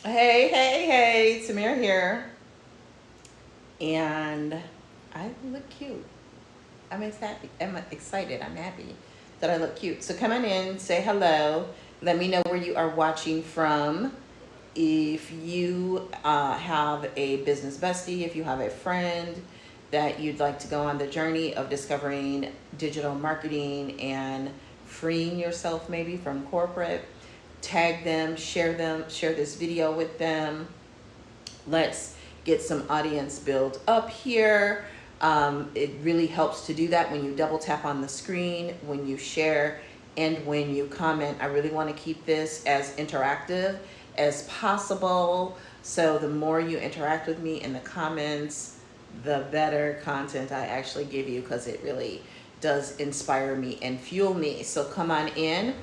Hey, Tamira here. And I look cute. I'm excited. I'm happy that I look cute. So come on in, say hello. Let me know where you are watching from. If you have a business bestie, if you have a friend that you'd like to go on the journey of discovering digital marketing and freeing yourself maybe from corporate, tag them, share this video with them. Let's get some audience build up here. It really helps to do that when you double tap on the screen, when you share, and when you comment. I really want to keep this as interactive as possible. So the more you interact with me in the comments, the better content I actually give you, because it really does inspire me and fuel me. So come on in,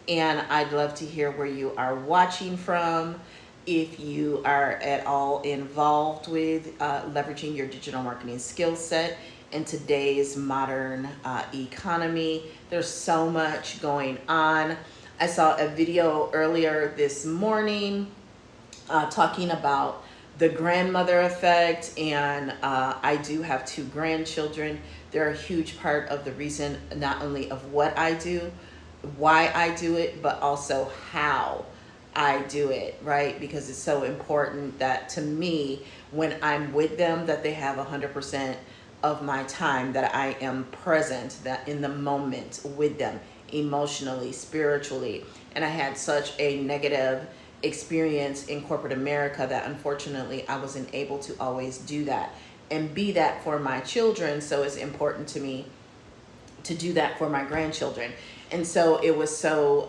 and I'd love to hear where you are watching from. If you are at all involved with leveraging your digital marketing skill set in today's modern economy, there's so much going on. I saw a video earlier this morning talking about the grandmother effect, and I do have two grandchildren. They're a huge part of the reason, not only of what I do, why I do it, but also how I do it, right? Because it's so important that, to me, when I'm with them, that they have 100% of my time, that I am present, that in the moment with them, emotionally, spiritually. And I had such a negative experience in corporate America that unfortunately I wasn't able to always do that and be that for my children. So it's important to me to do that for my grandchildren. And so it was so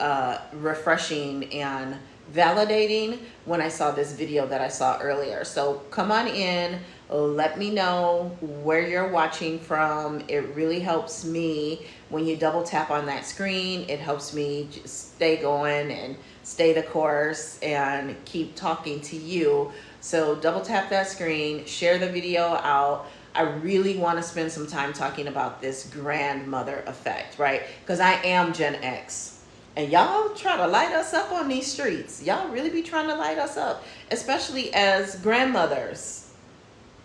refreshing and validating when I saw this video that I saw earlier. So come on in, let me know where you're watching from. It really helps me when you double tap on that screen. It helps me just stay going and stay the course and keep talking to you. So double tap that screen, share the video out. I really want to spend some time talking about this grandmother effect, right? Because I am Gen X. And y'all try to light us up on these streets. Y'all really be trying to light us up, especially as grandmothers.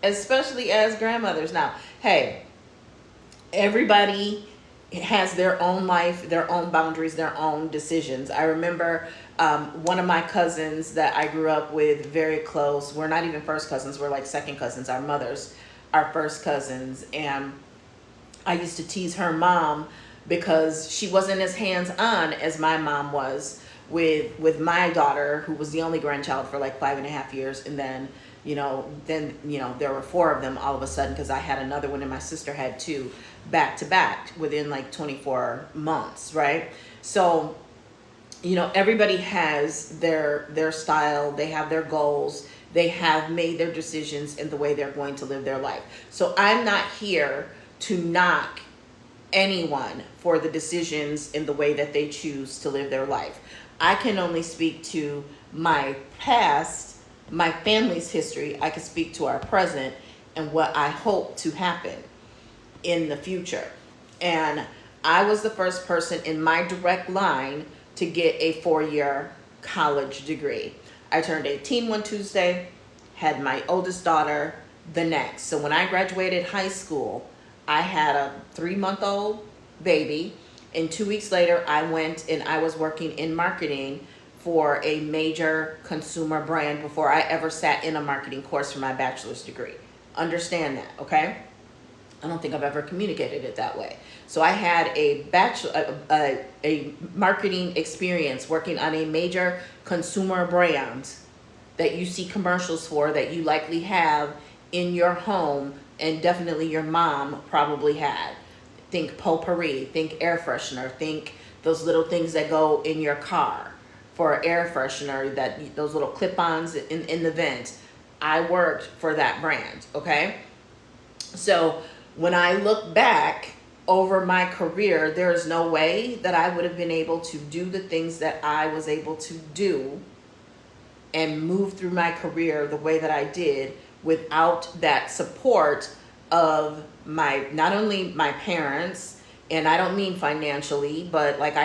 Especially as grandmothers. Now, hey, everybody has their own life, their own boundaries, their own decisions. I remember one of my cousins that I grew up with very close. We're not even first cousins. We're like second cousins. Our mothers are first cousins. And I used to tease her mom because she wasn't as hands-on as my mom was with my daughter, who was the only grandchild for like 5.5 years. And then there were four of them all of a sudden, because I had another one and my sister had two back to back within like 24 months, right? So, everybody has their style, they have their goals, they have made their decisions in the way they're going to live their life. So I'm not here to knock anyone for the decisions in the way that they choose to live their life. I can only speak to my past, my family's history. I can speak to our present and what I hope to happen in the future. And I was the first person in my direct line to get a 4-year college degree. I turned 18 one Tuesday, had my oldest daughter the next. So when I graduated high school, I had a 3-month-old baby, and 2 weeks later I went and I was working in marketing for a major consumer brand before I ever sat in a marketing course for my bachelor's degree. Understand that, okay? I don't think I've ever communicated it that way. So I had a marketing experience working on a major consumer brand that you see commercials for, that you likely have in your home, and definitely your mom probably had. Think potpourri, think air freshener, think those little things that go in your car for air freshener, those little clip-ons in the vent. I worked for that brand, okay? So when I look back over my career, there is no way that I would have been able to do the things that I was able to do and move through my career the way that I did without that support of not only my parents, and I don't mean financially, but like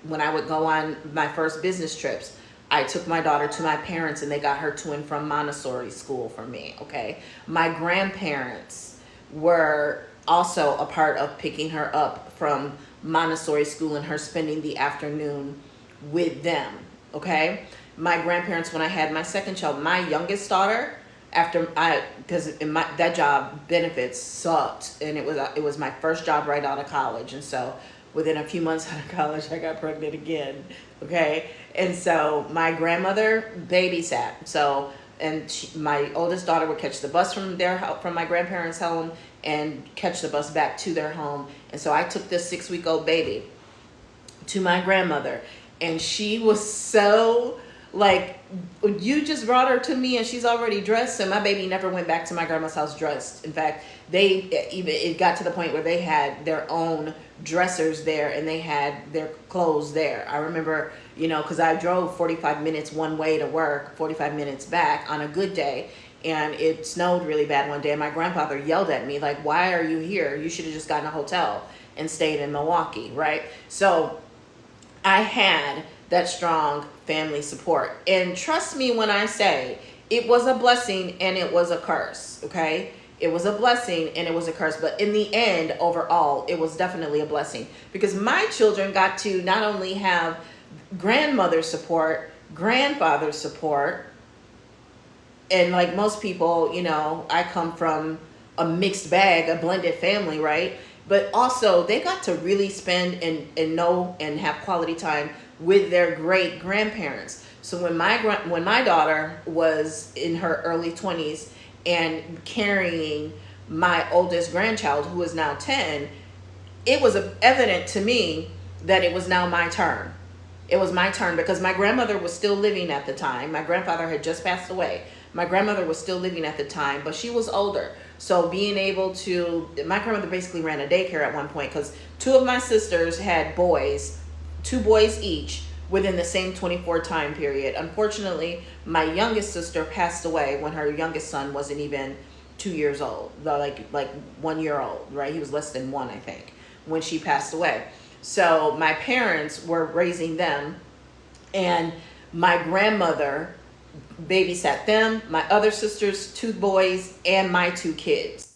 when I would go on my first business trips, I took my daughter to my parents and they got her to and from Montessori school for me, okay? My grandparents were also a part of picking her up from Montessori school and her spending the afternoon with them, okay? My grandparents, when I had my second child, my youngest daughter, because that job benefits sucked, and it was my first job right out of college, and so within a few months out of college, I got pregnant again, okay? And so my grandmother babysat, so, and my oldest daughter would catch the bus from my grandparents' home and catch the bus back to their home, and so I took this 6-week-old baby to my grandmother, and she was so, like, you just brought her to me and she's already dressed. So my baby never went back to my grandma's house dressed. In fact, it got to the point where they had their own dressers there and they had their clothes there. I remember, because I drove 45 minutes one way to work, 45 minutes back on a good day, and it snowed really bad one day, and my grandfather yelled at me, like, why are you here? You should have just gotten a hotel and stayed in Milwaukee, right? So I had that strong family support. And trust me when I say it was a blessing and it was a curse, okay? It was a blessing and it was a curse. But in the end, overall, it was definitely a blessing, because my children got to not only have grandmother support, grandfather support, and like most people, I come from a mixed bag, a blended family, right? But also they got to really spend and know and have quality time with their great grandparents. So when my daughter was in her early 20s and carrying my oldest grandchild, who is now 10, it was evident to me that it was now my turn. It was my turn because my grandmother was still living at the time. My grandfather had just passed away. My grandmother was still living at the time, but she was older. So being able to, my grandmother basically ran a daycare at one point, because 2 of my sisters had boys, 2 boys each, within the same 24 time period. Unfortunately, my youngest sister passed away when her youngest son wasn't even 2 years old, like 1 year old, right? He was less than 1, I think, when she passed away. So my parents were raising them, and my grandmother babysat them, my other sister's 2 boys, and my 2 kids,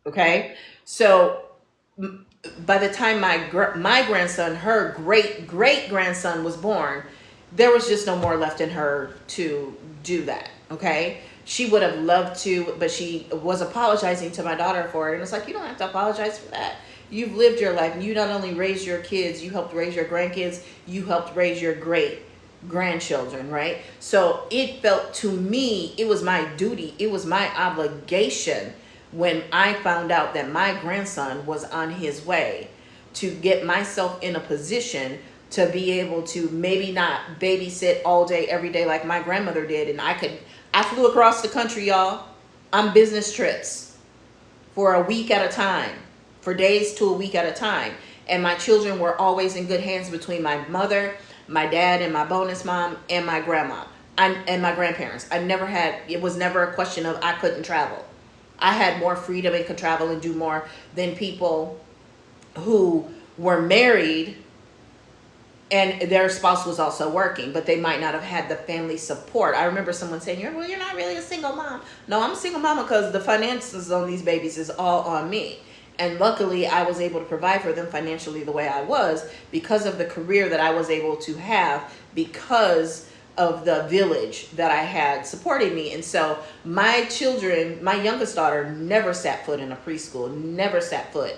okay? So by the time my grandson, her great-grandson was born, there was just no more left in her to do that, okay? She would have loved to, but she was apologizing to my daughter for it. And it's like, you don't have to apologize for that. You've lived your life, and you not only raised your kids, you helped raise your grandkids, you helped raise your great-grandchildren, right? So it felt to me, it was my duty, it was my obligation when I found out that my grandson was on his way, to get myself in a position to be able to maybe not babysit all day, every day like my grandmother did. And I flew across the country, y'all, on business trips for a week at a time, for days to a week at a time. And my children were always in good hands between my mother, my dad, and my bonus mom, and my grandma, and my grandparents. It was never a question of I couldn't travel. I had more freedom and could travel and do more than people who were married and their spouse was also working, but they might not have had the family support. I remember someone saying, you're not really a single mom. No, I'm a single mama because the finances on these babies is all on me. And luckily, I was able to provide for them financially the way I was because of the career that I was able to have, because of the village that I had supporting me. And so my children, my youngest daughter never sat foot in a preschool, never sat foot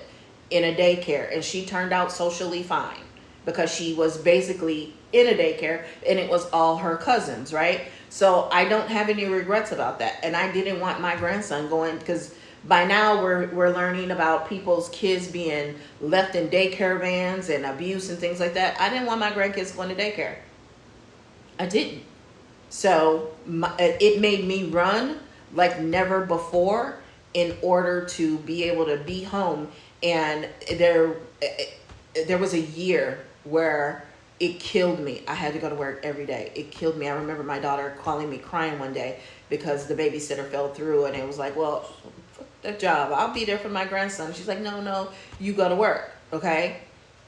in a daycare. And she turned out socially fine because she was basically in a daycare and it was all her cousins, right? So I don't have any regrets about that. And I didn't want my grandson going, because by now we're learning about people's kids being left in daycare vans and abuse and things like that. I didn't want my grandkids going to daycare. I didn't. So it made me run like never before in order to be able to be home. And there was a year where it killed me. I had to go to work every day. It killed me. I remember my daughter calling me crying one day because the babysitter fell through, and it was like, well, fuck that job. I'll be there for my grandson. She's like, no, you go to work, okay?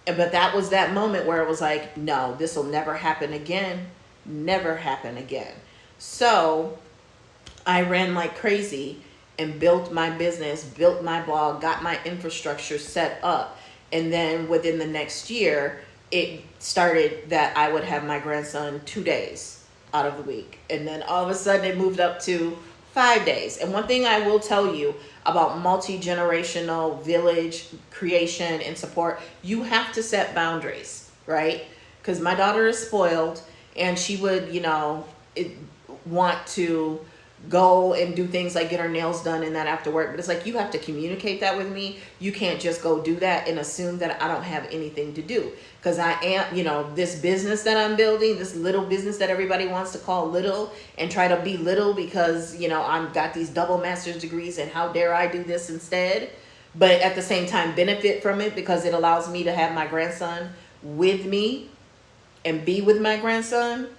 But that was that moment where it was like, no, this will never happen again. never happen again. So I ran like crazy and built my business, built my blog, got my infrastructure set up. And then within the next year, it started that I would have my grandson 2 days out of the week. And then all of a sudden it moved up to 5 days. And one thing I will tell you about multi-generational village creation and support, you have to set boundaries, right? Because my daughter is spoiled, and she would, want to go and do things like get her nails done and that after work. But it's like, you have to communicate that with me. You can't just go do that and assume that I don't have anything to do. Because I am, this business that I'm building, this little business that everybody wants to call little and try to be little because, I've got these double master's degrees and how dare I do this instead. But at the same time, benefit from it because it allows me to have my grandson with me and be with my grandson.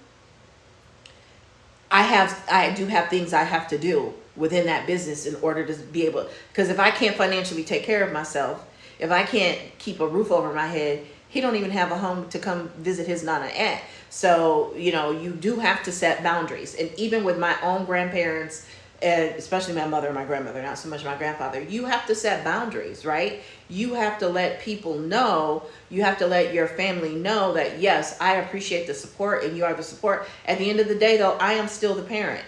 I do have things I have to do within that business in order to be able, because if I can't financially take care of myself, if I can't keep a roof over my head, he don't even have a home to come visit his nana at. So, you do have to set boundaries. And even with my own grandparents, and especially my mother and my grandmother, not so much my grandfather, you have to set boundaries, right? You have to let people know, you have to let your family know that, yes, I appreciate the support and you are the support. At the end of the day, though, I am still the parent.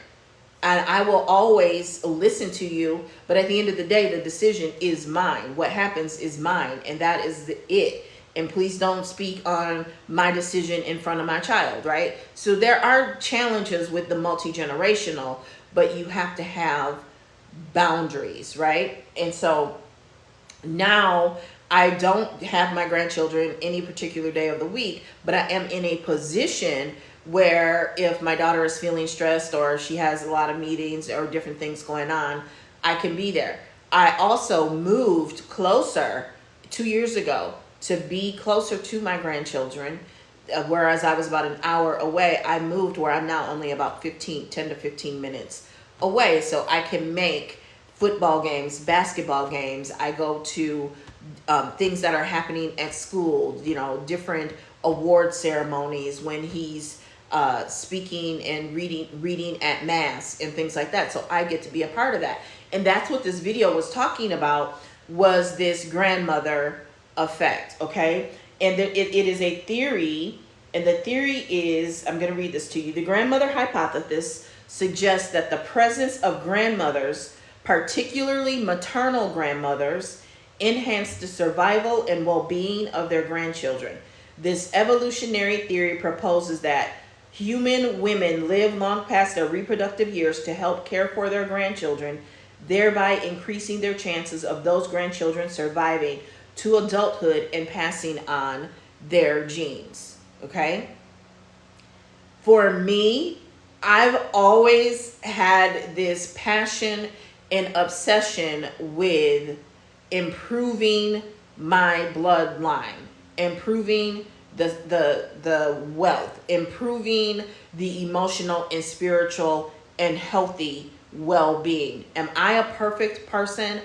And I will always listen to you, but at the end of the day, the decision is mine. What happens is mine, and that is it. And please don't speak on my decision in front of my child, right? So there are challenges with the multi-generational, but you have to have boundaries, right? And so now I don't have my grandchildren any particular day of the week, but I am in a position where if my daughter is feeling stressed or she has a lot of meetings or different things going on, I can be there. I also moved closer 2 years ago to be closer to my grandchildren. Whereas I was about an hour away, I moved where I'm now only about 10 to 15 minutes away. So I can make football games, basketball games. I go to things that are happening at school, different award ceremonies when he's speaking and reading at mass and things like that. So I get to be a part of that. And that's what this video was talking about, was this grandmother effect, okay? And it is a theory, and the theory is, I'm going to read this to you. The grandmother hypothesis suggests that the presence of grandmothers, particularly maternal grandmothers, enhance the survival and well-being of their grandchildren. This evolutionary theory proposes that human women live long past their reproductive years to help care for their grandchildren, thereby increasing their chances of those grandchildren surviving to adulthood and passing on their genes, okay? For me, I've always had this passion and obsession with improving my bloodline, improving the wealth, improving the emotional and spiritual and healthy well-being. Am I a perfect person?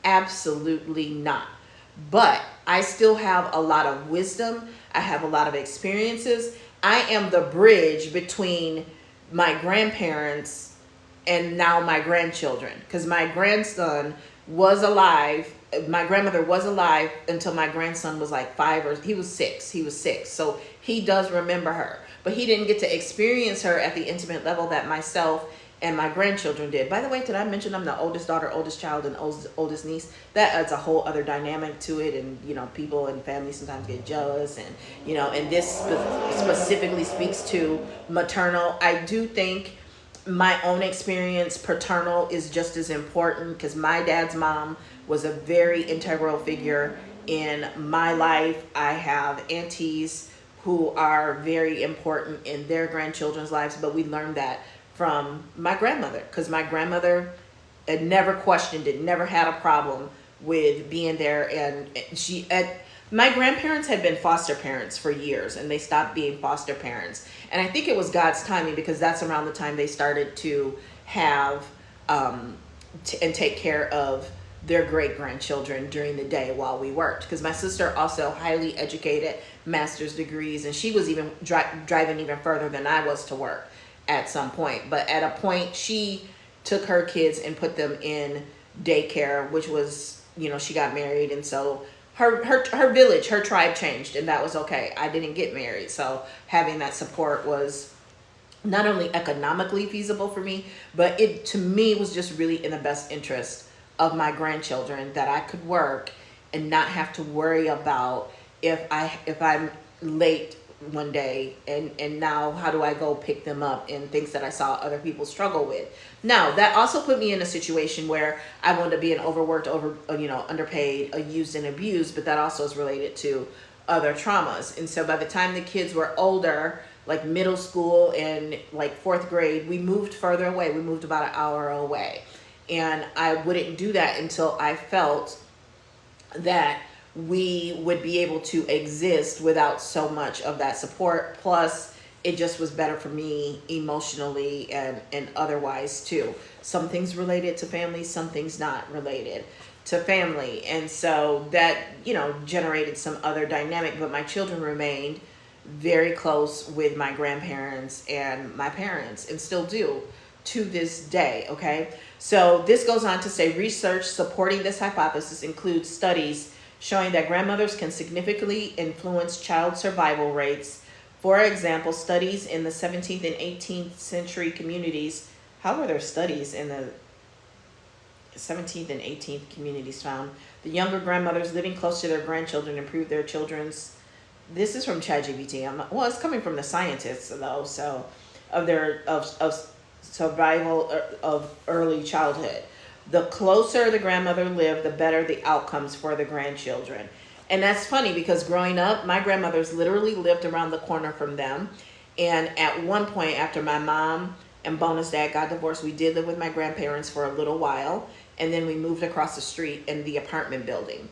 Absolutely not. But I still have a lot of wisdom. I have a lot of experiences. I am the bridge between my grandparents and now my grandchildren, because my grandson was alive. My grandmother was alive until my grandson was like 5 or he was 6. He was 6. So he does remember her, but he didn't get to experience her at the intimate level that myself and my grandchildren did. By the way, did I mention I'm the oldest daughter, oldest child, and oldest niece? That adds a whole other dynamic to it. And, people and families sometimes get jealous. And, and this specifically speaks to maternal. I do think my own experience, paternal, is just as important, because my dad's mom was a very integral figure in my life. I have aunties who are very important in their grandchildren's lives, but we learned that from my grandmother, because my grandmother had never questioned it, never had a problem with being there. And my grandparents had been foster parents for years, and they stopped being foster parents. And I think it was God's timing, because that's around the time they started to have and take care of their great-grandchildren during the day while we worked. Because my sister also highly educated, master's degrees, and she was even driving even further than I was to work at some point. But at a point, she took her kids and put them in daycare, which was, you know, she got married, and so her village, her tribe changed, and that was okay. I didn't get married, so having that support was not only economically feasible for me, but it to me was just really in the best interest of my grandchildren that I could work and not have to worry about if I'm late one day and now how do I go pick them up, and things that I saw other people struggle with. Now that also put me in a situation where I wanted to be an overworked, underpaid, used and abused, but that also is related to other traumas. And so by the time the kids were older, like middle school and like 4th grade, we moved further away. We moved about an hour away. And I wouldn't do that until I felt that we would be able to exist without so much of that support. Plus, it just was better for me emotionally and otherwise too. Some things related to family, some things not related to family. And so that, generated some other dynamic, but my children remained very close with my grandparents and my parents, and still do to this day. Okay. So this goes on to say research supporting this hypothesis includes studies showing that grandmothers can significantly influence child survival rates. For example, studies in the 17th and 18th century communities. How were there studies in the 17th and 18th communities found? The younger grandmothers living close to their grandchildren improved their children's. This is from ChatGPT. Well, it's coming from the scientists though. So of survival of early childhood. The closer the grandmother lived, the better the outcomes for the grandchildren. And that's funny because growing up, my grandmothers literally lived around the corner from them. And at one point, after my mom and bonus dad got divorced, we did live with my grandparents for a little while. And then we moved across the street in the apartment building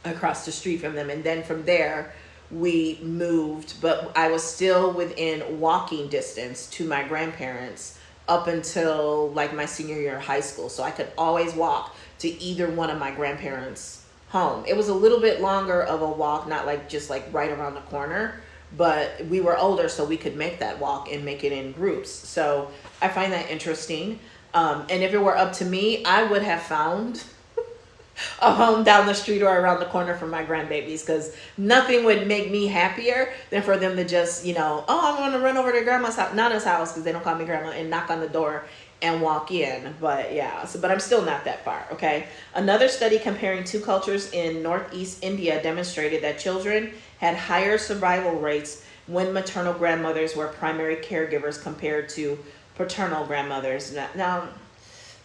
across the street from them. And then from there, we moved, but I was still within walking distance to my grandparents up until like my senior year of high school. So I could always walk to either one of my grandparents' home. It was a little bit longer of a walk, not like just like right around the corner, but we were older, so we could make that walk and make it in groups. So I find that interesting. And if it were up to me, I would have found a home down the street or around the corner for my grandbabies, because nothing would make me happier than for them to just, oh, I'm going to run over to grandma's house, Nana's house, because they don't call me grandma, and knock on the door and walk in. But yeah, but I'm still not that far. Okay. Another study comparing two cultures in Northeast India demonstrated that children had higher survival rates when maternal grandmothers were primary caregivers compared to paternal grandmothers. Now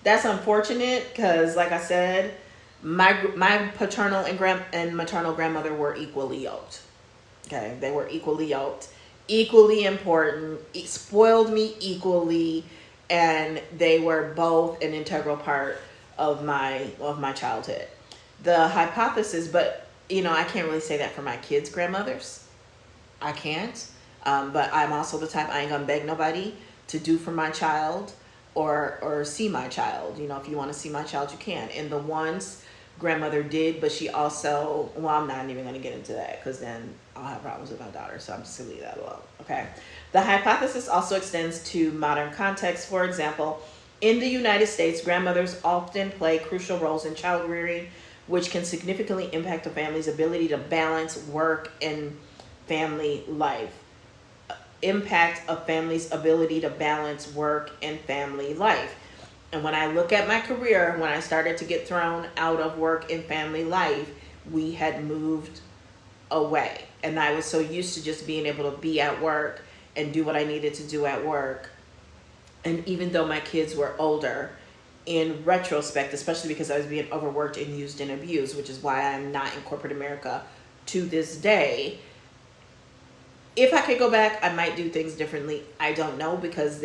that's unfortunate because, like I said, my paternal and maternal grandmother were equally yoked. Okay, they were equally yoked, equally important, spoiled me equally, and they were both an integral part of my childhood. The hypothesis, but I can't really say that for my kids' grandmothers. I can't. But I'm also the type, I ain't gonna beg nobody to do for my child or see my child. If you want to see my child, you can. And the ones grandmother did, but she also, I'm not even going to get into that because then I'll have problems with my daughter, so I'm just going to leave that alone. Okay. The hypothesis also extends to modern context. For example, in the United States, grandmothers often play crucial roles in child rearing, which can significantly impact a family's ability to balance work and family life. Impact a family's ability to balance work and family life. And when I look at my career, when I started to get thrown out of work and family life, we had moved away. And I was so used to just being able to be at work and do what I needed to do at work. And even though my kids were older, in retrospect, especially because I was being overworked and used and abused, which is why I'm not in corporate America to this day, if I could go back, I might do things differently. I don't know, because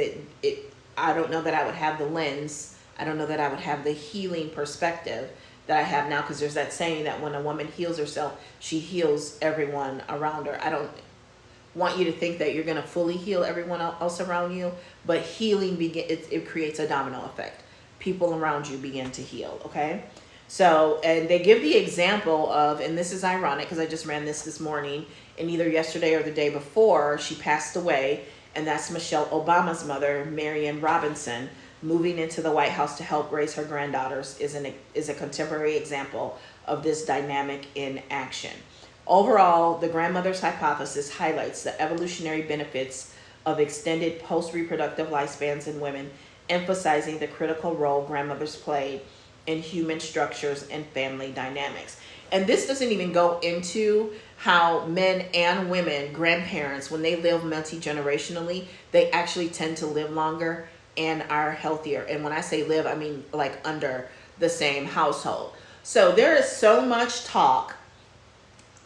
I don't know that I would have the lens. I don't know that I would have the healing perspective that I have now, because there's that saying that when a woman heals herself, she heals everyone around her. I don't want you to think that you're going to fully heal everyone else around you, but healing it creates a domino effect. People around you begin to heal, okay? So, and they give the example of, and this is ironic because I just ran this morning, and either yesterday or the day before, she passed away, and that's Michelle Obama's mother, Marianne Robinson, moving into the White House to help raise her granddaughters is a contemporary example of this dynamic in action. Overall, the grandmother's hypothesis highlights the evolutionary benefits of extended post-reproductive lifespans in women, emphasizing the critical role grandmothers play in human structures and family dynamics. And this doesn't even go into how men and women, grandparents, when they live multi-generationally, they actually tend to live longer and are healthier. And when I say live, I mean like under the same household. So there is so much talk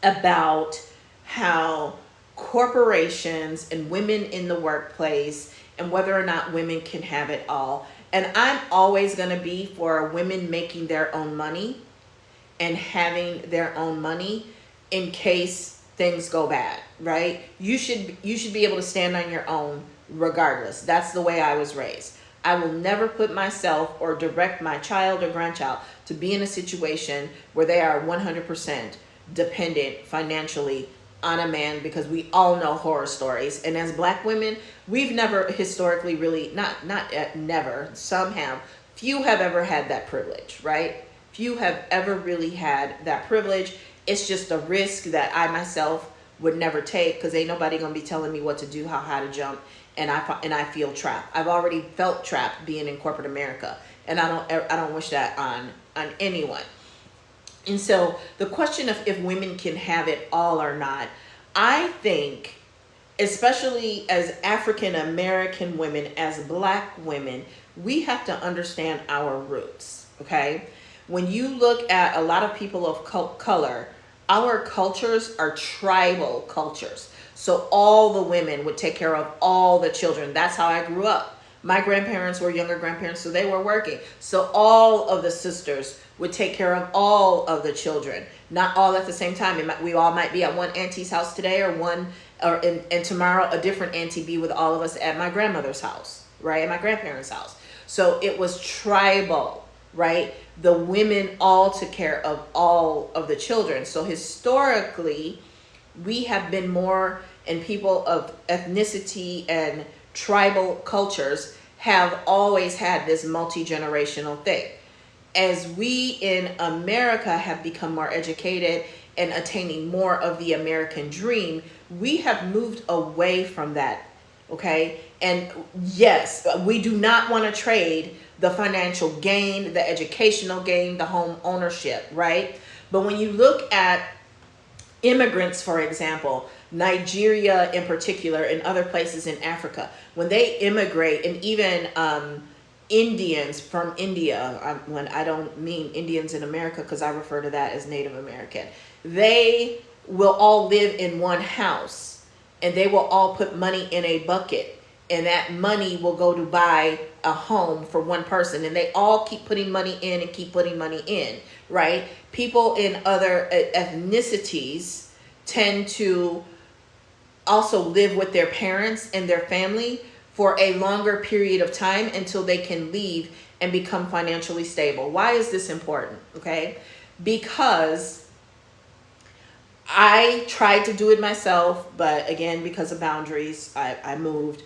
about how corporations and women in the workplace and whether or not women can have it all. And I'm always going to be for women making their own money and having their own money in case things go bad, right? You should be able to stand on your own regardless. That's the way I was raised. I will never put myself or direct my child or grandchild to be in a situation where they are 100% dependent financially on a man, because we all know horror stories. And as Black women, we've never historically really, never, some have, few have ever had that privilege, right? Few have ever really had that privilege. It's just a risk that I myself would never take, because ain't nobody gonna be telling me what to do, how high to jump, and I feel trapped. I've already felt trapped being in corporate America, and I don't wish that on anyone. And so the question of if women can have it all or not, I think, especially as African American women, as Black women, we have to understand our roots, okay? When you look at a lot of people of color, our cultures are tribal cultures. So all the women would take care of all the children. That's how I grew up. My grandparents were younger grandparents, so they were working. So all of the sisters would take care of all of the children. Not all at the same time. We all might be at one auntie's house today, and tomorrow a different auntie be with all of us at my grandmother's house, right? At my grandparents' house. So it was tribal, right? The women all took care of all of the children. So historically, we have been more, and people of ethnicity and tribal cultures have always had this multi-generational thing. As we in America have become more educated and attaining more of the American dream, we have moved away from that, okay? And yes, we do not want to trade the financial gain, the educational gain, the home ownership, right? But when you look at immigrants, for example, Nigeria in particular, and other places in Africa, when they immigrate, and even Indians from India, when I don't mean Indians in America, because I refer to that as Native American, they will all live in one house, and they will all put money in a bucket, and that money will go to buy a home for one person, and they all keep putting money in and keep putting money in, right? People in other ethnicities tend to also live with their parents and their family for a longer period of time until they can leave and become financially stable. Why is this important? Okay, because I tried to do it myself, but again, because of boundaries, I moved.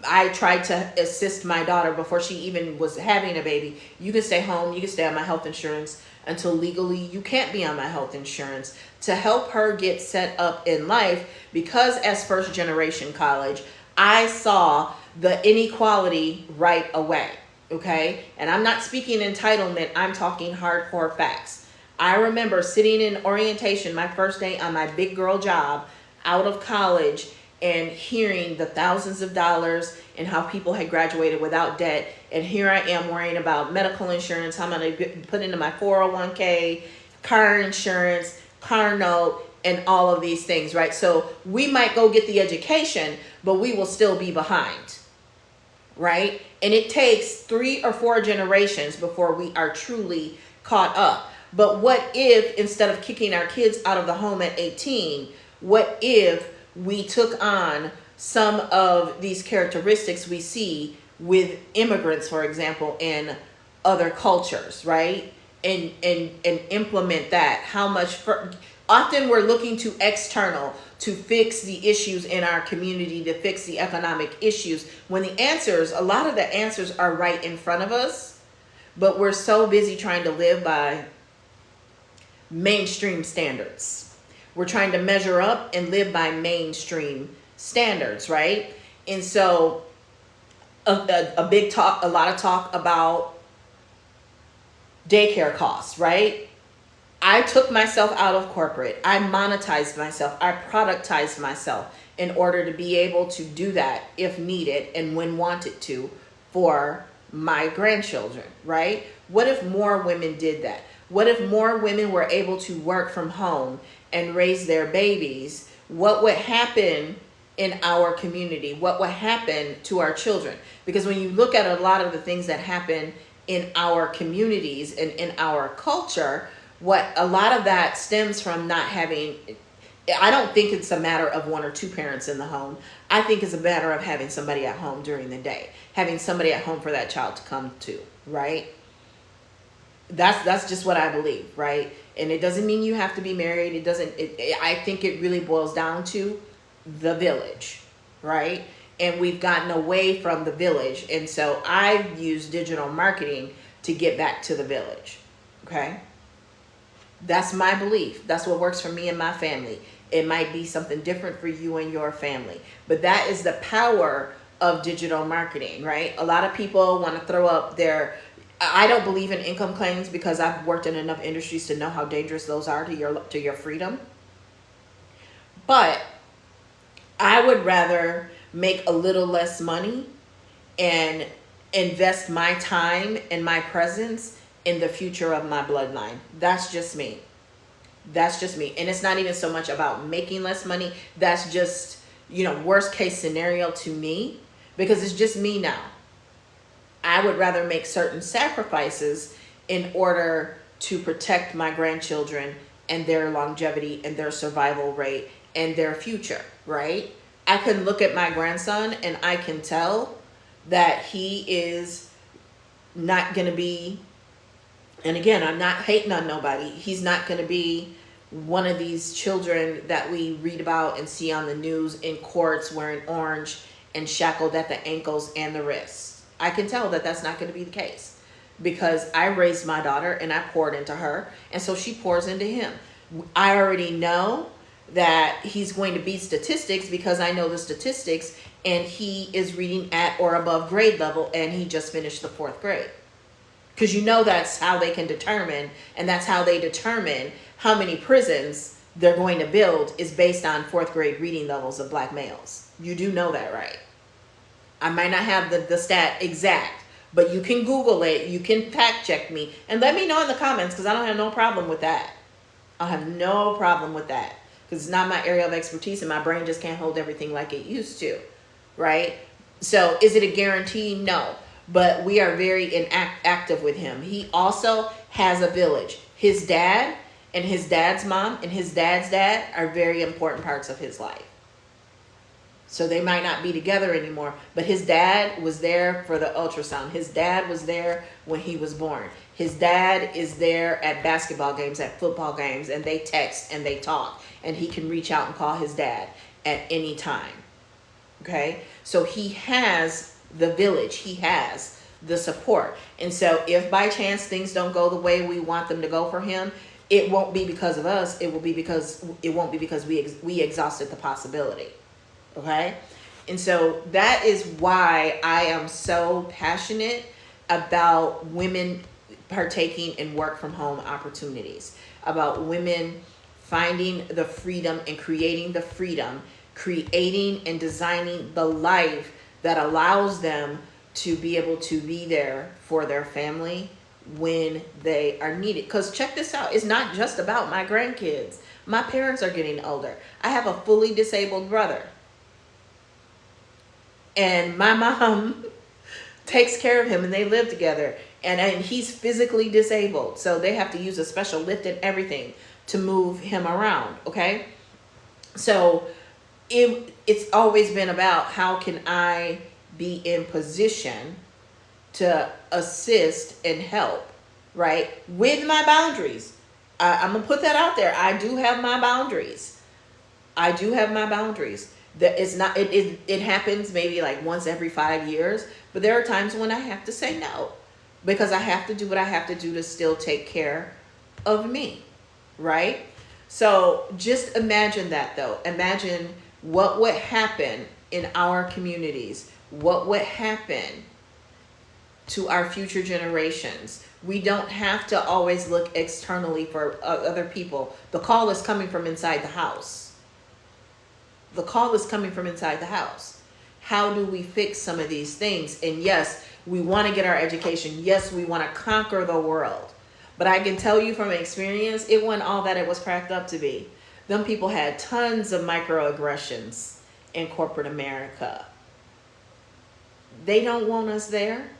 I tried to assist my daughter before she even was having a baby. You can stay home, you can stay on my health insurance until legally you can't be on my health insurance, to help her get set up in life, because as first generation college, I saw the inequality right away, okay? And I'm not speaking entitlement, I'm talking hardcore facts. I remember sitting in orientation my first day on my big girl job out of college and hearing the thousands of dollars and how people had graduated without debt. And here I am worrying about medical insurance, how I'm going to put into my 401k, car insurance, car note, and all of these things, right? So we might go get the education, but we will still be behind, right? And it takes 3 or 4 generations before we are truly caught up. But what if, instead of kicking our kids out of the home at 18, what if we took on some of these characteristics we see with immigrants, for example, in other cultures, right? and implement that. How much often we're looking to external to fix the issues in our community, to fix the economic issues, when the answers, a lot of the answers are right in front of us, but we're so busy trying to live by mainstream standards. We're trying to measure up and live by mainstream standards, right? And so a lot of talk about daycare costs, right? I took myself out of corporate. I monetized myself. I productized myself in order to be able to do that if needed and when wanted to for my grandchildren, right? What if more women did that? What if more women were able to work from home and raise their babies? What would happen in our community? What would happen to our children? Because when you look at a lot of the things that happen in our communities and in our culture, what a lot of that stems from not having, I don't think it's a matter of one or two parents in the home. I think it's a matter of having somebody at home during the day, having somebody at home for that child to come to, right? That's just what I believe, right? And it doesn't mean you have to be married. It doesn't, I think it really boils down to the village, right? And we've gotten away from the village. And so I use digital marketing to get back to the village, okay? That's my belief. That's what works for me and my family. It might be something different for you and your family, but that is the power of digital marketing, right? A lot of people want to throw up their, I don't believe in income claims because I've worked in enough industries to know how dangerous those are to your freedom. But I would rather make a little less money and invest my time and my presence in the future of my bloodline. That's just me. That's just me. And it's not even so much about making less money. That's just, worst case scenario to me, because it's just me now. I would rather make certain sacrifices in order to protect my grandchildren and their longevity and their survival rate and their future, right? I can look at my grandson and I can tell that he is not going to be, and again, I'm not hating on nobody, he's not going to be one of these children that we read about and see on the news in courts wearing orange and shackled at the ankles and the wrists. I can tell that that's not going to be the case because I raised my daughter and I poured into her, and so she pours into him. I already know that he's going to beat statistics because I know the statistics, and he is reading at or above grade level, and he just finished the 4th grade. Because that's how they can determine, and that's how they determine how many prisons they're going to build is based on 4th grade reading levels of black males. You do know that, right? I might not have the stat exact, but you can Google it. You can fact check me and let me know in the comments, because I don't have no problem with that. I'll have no problem with that because it's not my area of expertise and my brain just can't hold everything like it used to, right? So is it a guarantee? No, but we are very active with him. He also has a village. His dad and his dad's mom and his dad's dad are very important parts of his life. So they might not be together anymore, but his dad was there for the ultrasound. His dad was there when he was born. His dad is there at basketball games, at football games, and they text and they talk, and he can reach out and call his dad at any time. Okay? So he has the village. He has the support. And so if by chance things don't go the way we want them to go for him, it won't be because of us. It won't be because we exhausted the possibility. Okay? And so that is why I am so passionate about women partaking in work from home opportunities, about women finding the freedom and creating the freedom, creating and designing the life that allows them to be able to be there for their family when they are needed. Because check this out, it's not just about my grandkids. My parents are getting older. I have a fully disabled brother. And my mom takes care of him, and they live together. And he's physically disabled, so they have to use a special lift and everything to move him around, okay? So it's always been about how can I be in position to assist and help, right? With my boundaries. I'm going to put that out there. I do have my boundaries. I do have my boundaries. That it's not, it happens maybe like once every 5 years, but there are times when I have to say no, because I have to do what I have to do to still take care of me, right? So just imagine that, though. Imagine what would happen in our communities, what would happen to our future generations. We don't have to always look externally for other people. The call is coming from inside the house. The call is coming from inside the house. How do we fix some of these things? And yes, we want to get our education. Yes, we want to conquer the world. But I can tell you from experience, it wasn't all that it was cracked up to be. Them people had tons of microaggressions in corporate America. They don't want us there.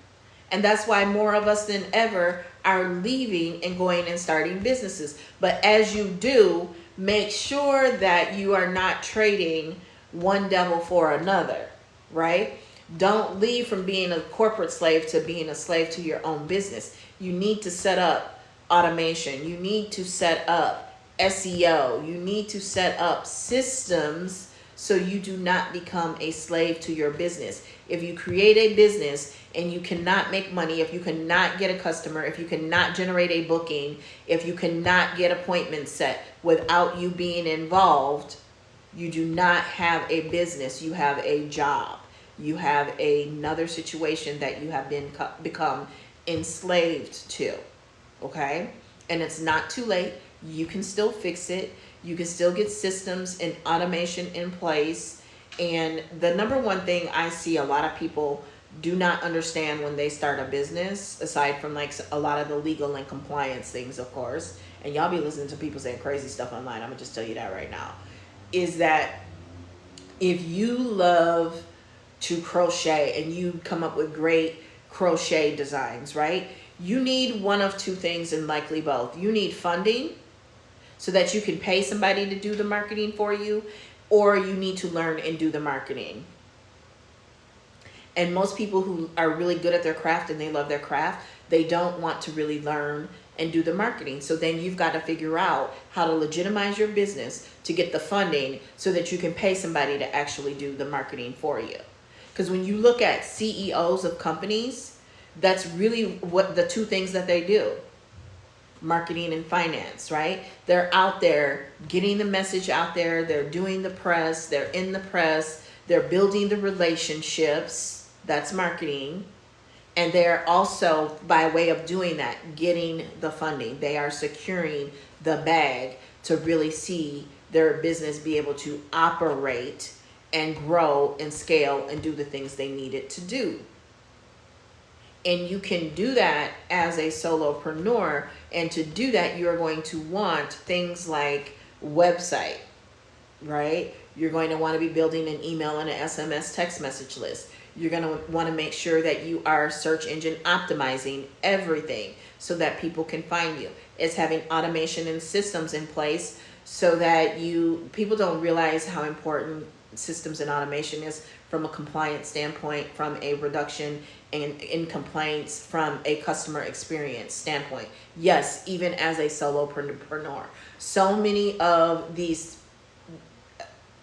And that's why more of us than ever are leaving and going and starting businesses. But as you do, make sure that you are not trading one devil for another, right? Don't leave from being a corporate slave to being a slave to your own business. You need to set up automation. You need to set up SEO. You need to set up systems so you do not become a slave to your business. If you create a business and you cannot make money, if you cannot get a customer, if you cannot generate a booking, if you cannot get appointments set without you being involved, you do not have a business. You have a job. You have another situation that you have become enslaved to, okay? And it's not too late. You can still fix it. You can still get systems and automation in place. And the number one thing I see a lot of people do not understand when they start a business, aside from like a lot of the legal and compliance things, of course, and y'all be listening to people saying crazy stuff online, I'm gonna just tell you that right now, is that if you love to crochet and you come up with great crochet designs, right? You need one of two things, and likely both. You need funding so that you can pay somebody to do the marketing for you, or you need to learn and do the marketing. And most people who are really good at their craft and they love their craft, they don't want to really learn and do the marketing. So then you've got to figure out how to legitimize your business to get the funding so that you can pay somebody to actually do the marketing for you. Because when you look at CEOs of companies, that's really what the two things that they do. Marketing and finance, right? They're out there getting the message out there. They're doing the press. They're in the press. They're building the relationships. That's marketing. And they're also, by way of doing that, getting the funding. They are securing the bag to really see their business be able to operate and grow and scale and do the things they need it to do. And you can do that as a solopreneur. And to do that, you're going to want things like website, right? You're going to want to be building an email and an SMS text message list. You're going to want to make sure that you are search engine optimizing everything so that people can find you. It's having automation and systems in place so that people don't realize how important systems and automation is from a compliance standpoint, from a reduction in complaints, from a customer experience standpoint. Yes, even as a solopreneur. So many of these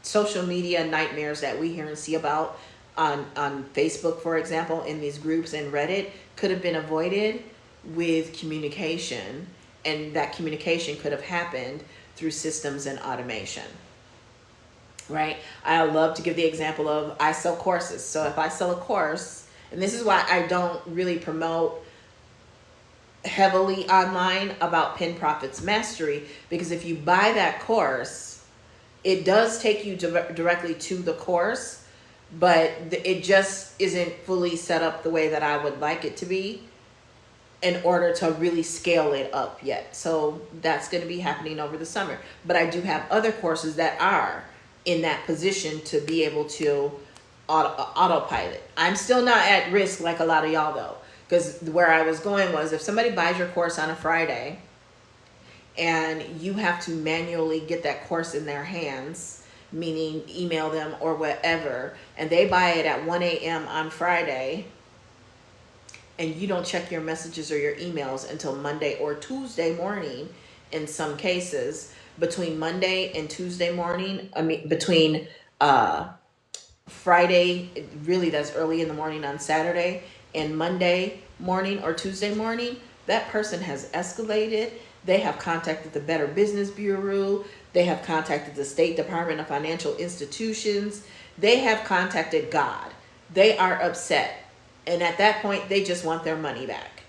social media nightmares that we hear and see about on Facebook, for example, in these groups and Reddit could have been avoided with communication, and that communication could have happened through systems and automation. Right? I love to give the example of I sell courses. So if I sell a course, and this is why I don't really promote heavily online about Pin Profits Mastery, because if you buy that course, it does take you directly to the course, but it just isn't fully set up the way that I would like it to be in order to really scale it up yet. So that's going to be happening over the summer. But I do have other courses that are in that position to be able to autopilot. I'm still not at risk like a lot of y'all though, because where I was going was if somebody buys your course on a Friday and you have to manually get that course in their hands, meaning email them or whatever, and they buy it at 1 a.m. on Friday, and you don't check your messages or your emails until Monday or Tuesday morning in some cases. Between Monday and Tuesday morning, between Friday, really that's early in the morning on Saturday, and Monday morning or Tuesday morning, that person has escalated. They have contacted the Better Business Bureau. They have contacted the State Department of Financial Institutions. They have contacted God. They are upset. And at that point, they just want their money back.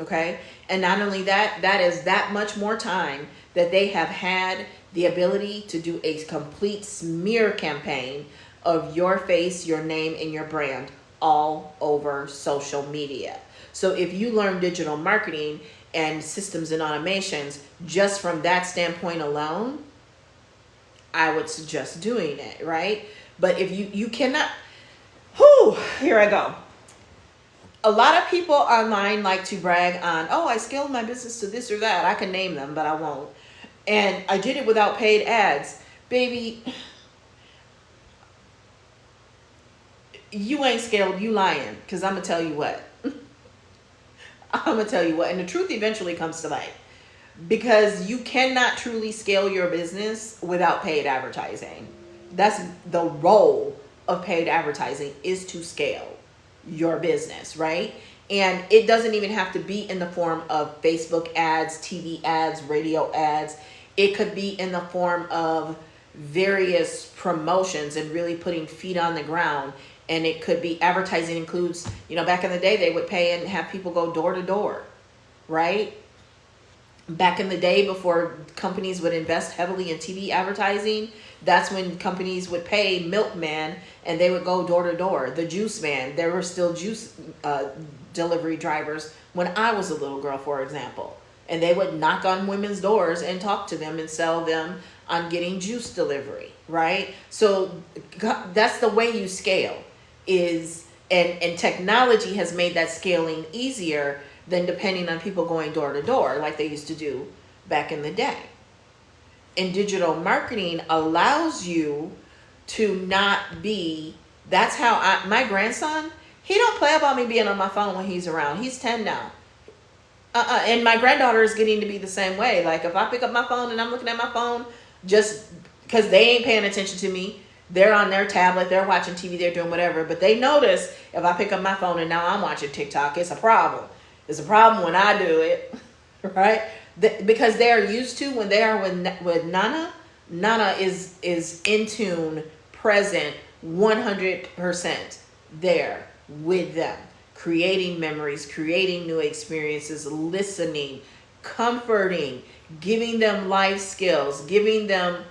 Okay? And not only that, that is that much more time that they have had the ability to do a complete smear campaign of your face, your name, and your brand all over social media. So if you learn digital marketing and systems and automations just from that standpoint alone, I would suggest doing it, right? But if you cannot, here I go. A lot of people online like to brag on, oh, I scaled my business to this or that. I can name them, but I won't. And I did it without paid ads. Baby, you ain't scaled, you lying. Because I'm going to tell you what. I'm going to tell you what. And the truth eventually comes to light. Because you cannot truly scale your business without paid advertising. That's the role of paid advertising, is to scale your business, right? And it doesn't even have to be in the form of Facebook ads, TV ads, radio ads. It could be in the form of various promotions and really putting feet on the ground. And it could be advertising includes, back in the day, they would pay and have people go door to door, right? Back in the day, before companies would invest heavily in TV advertising, that's when companies would pay milkman and they would go door to door. The juice man, there were still juice delivery drivers when I was a little girl, for example. And they would knock on women's doors and talk to them and sell them on getting juice delivery, right? So that's the way you scale and technology has made that scaling easier than depending on people going door to door like they used to do back in the day. And digital marketing allows you to not be, that's how my grandson, he don't play about me being on my phone when he's around. He's 10 now. And my granddaughter is getting to be the same way. Like if I pick up my phone and I'm looking at my phone, just because they ain't paying attention to me, they're on their tablet, they're watching TV, they're doing whatever. But they notice if I pick up my phone and now I'm watching TikTok, it's a problem. It's a problem when I do it, right? Because they are used to, when they are with Nana is in tune, present, 100% there with them, creating memories, creating new experiences, listening, comforting, giving them life skills, giving them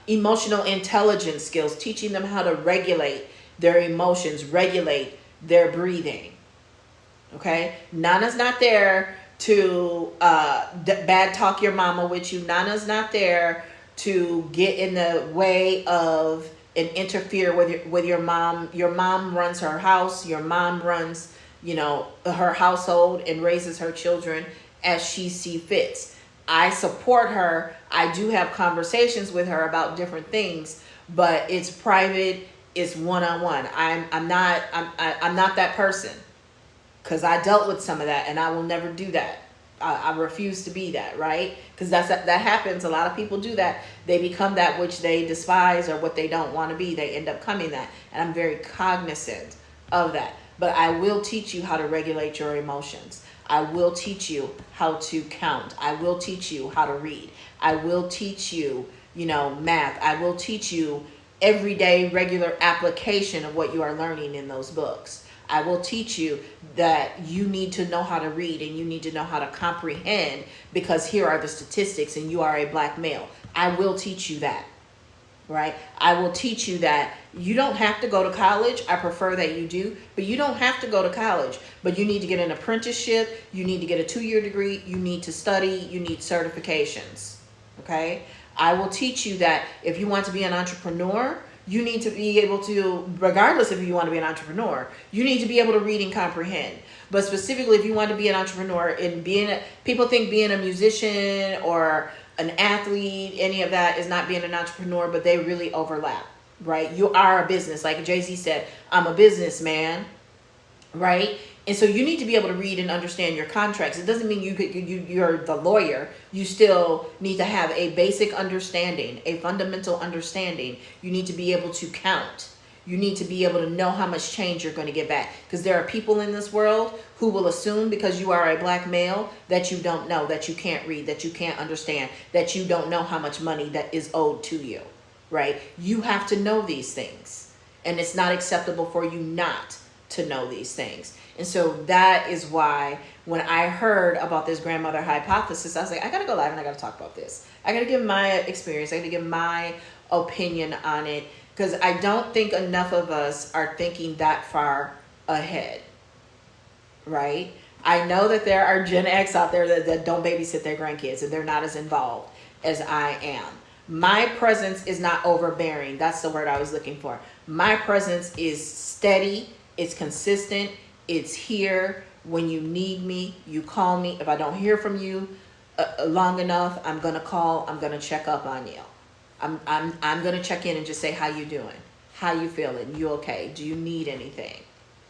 emotional intelligence skills, teaching them how to regulate their emotions, regulate their breathing. Okay? Nana's not there to bad talk your mama with you. Nana's not there to get in the way of and interfere with your mom. Your mom runs her house. Your mom runs, her household and raises her children as she sees fits. I support her. I do have conversations with her about different things, but it's private. It's one-on-one. I'm not that person. Because I dealt with some of that, and I will never do that. I refuse to be that, right? Because that happens. A lot of people do that. They become that which they despise or what they don't want to be. They end up coming that. And I'm very cognizant of that. But I will teach you how to regulate your emotions. I will teach you how to count. I will teach you how to read. I will teach you, math. I will teach you everyday regular application of what you are learning in those books. I will teach you that you need to know how to read and you need to know how to comprehend, because here are the statistics and you are a black male. I will teach you that, right? I will teach you that you don't have to go to college. I prefer that you do, but you don't have to go to college. But you need to get an apprenticeship. You need to get a 2-year degree. You need to study. You need certifications, okay? I will teach you that if you want to be an entrepreneur, you need to be able to, regardless if you want to be an entrepreneur, you need to be able to read and comprehend. But specifically, if you want to be an entrepreneur and people think being a musician or an athlete, any of that is not being an entrepreneur, but they really overlap, right? You are a business. Like Jay-Z said, I'm a businessman, right? And so you need to be able to read and understand your contracts. It doesn't mean you're the lawyer. You still need to have a basic understanding, a fundamental understanding. You need to be able to count. You need to be able to know how much change you're going to get back. Because there are people in this world who will assume because you are a black male that you don't know, that you can't read, that you can't understand, that you don't know how much money that is owed to you, right? You have to know these things. And it's not acceptable for you not to know these things. And so that is why when I heard about this grandmother hypothesis, I was like, I got to go live and I got to talk about this. I got to give my experience. I got to give my opinion on it, because I don't think enough of us are thinking that far ahead, right? I know that there are Gen X out there that don't babysit their grandkids and they're not as involved as I am. My presence is not overbearing. That's the word I was looking for. My presence is steady. It's consistent. It's here. When you need me, you call me. If I don't hear from you long enough, I'm going to call. I'm going to check up on you. I'm going to check in and just say, how you doing? How you feeling? You okay? Do you need anything?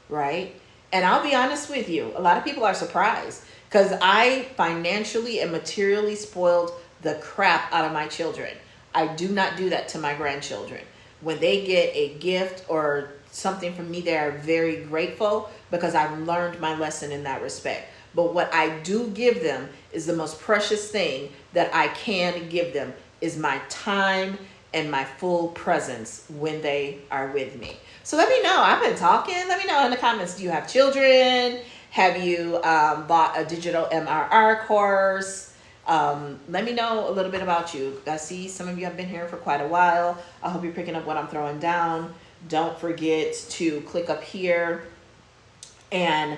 Right? And I'll be honest with you. A lot of people are surprised because I financially and materially spoiled the crap out of my children. I do not do that to my grandchildren. When they get a gift or something from me, they are very grateful because I've learned my lesson in that respect. But what I do give them is the most precious thing that I can give them is my time and my full presence when they are with me. So let me know. I've been talking. Let me know in the comments. Do you have children? Have you bought a digital MRR course? Let me know a little bit about you. I see some of you have been here for quite a while. I hope you're picking up what I'm throwing down. Don't forget to click up here and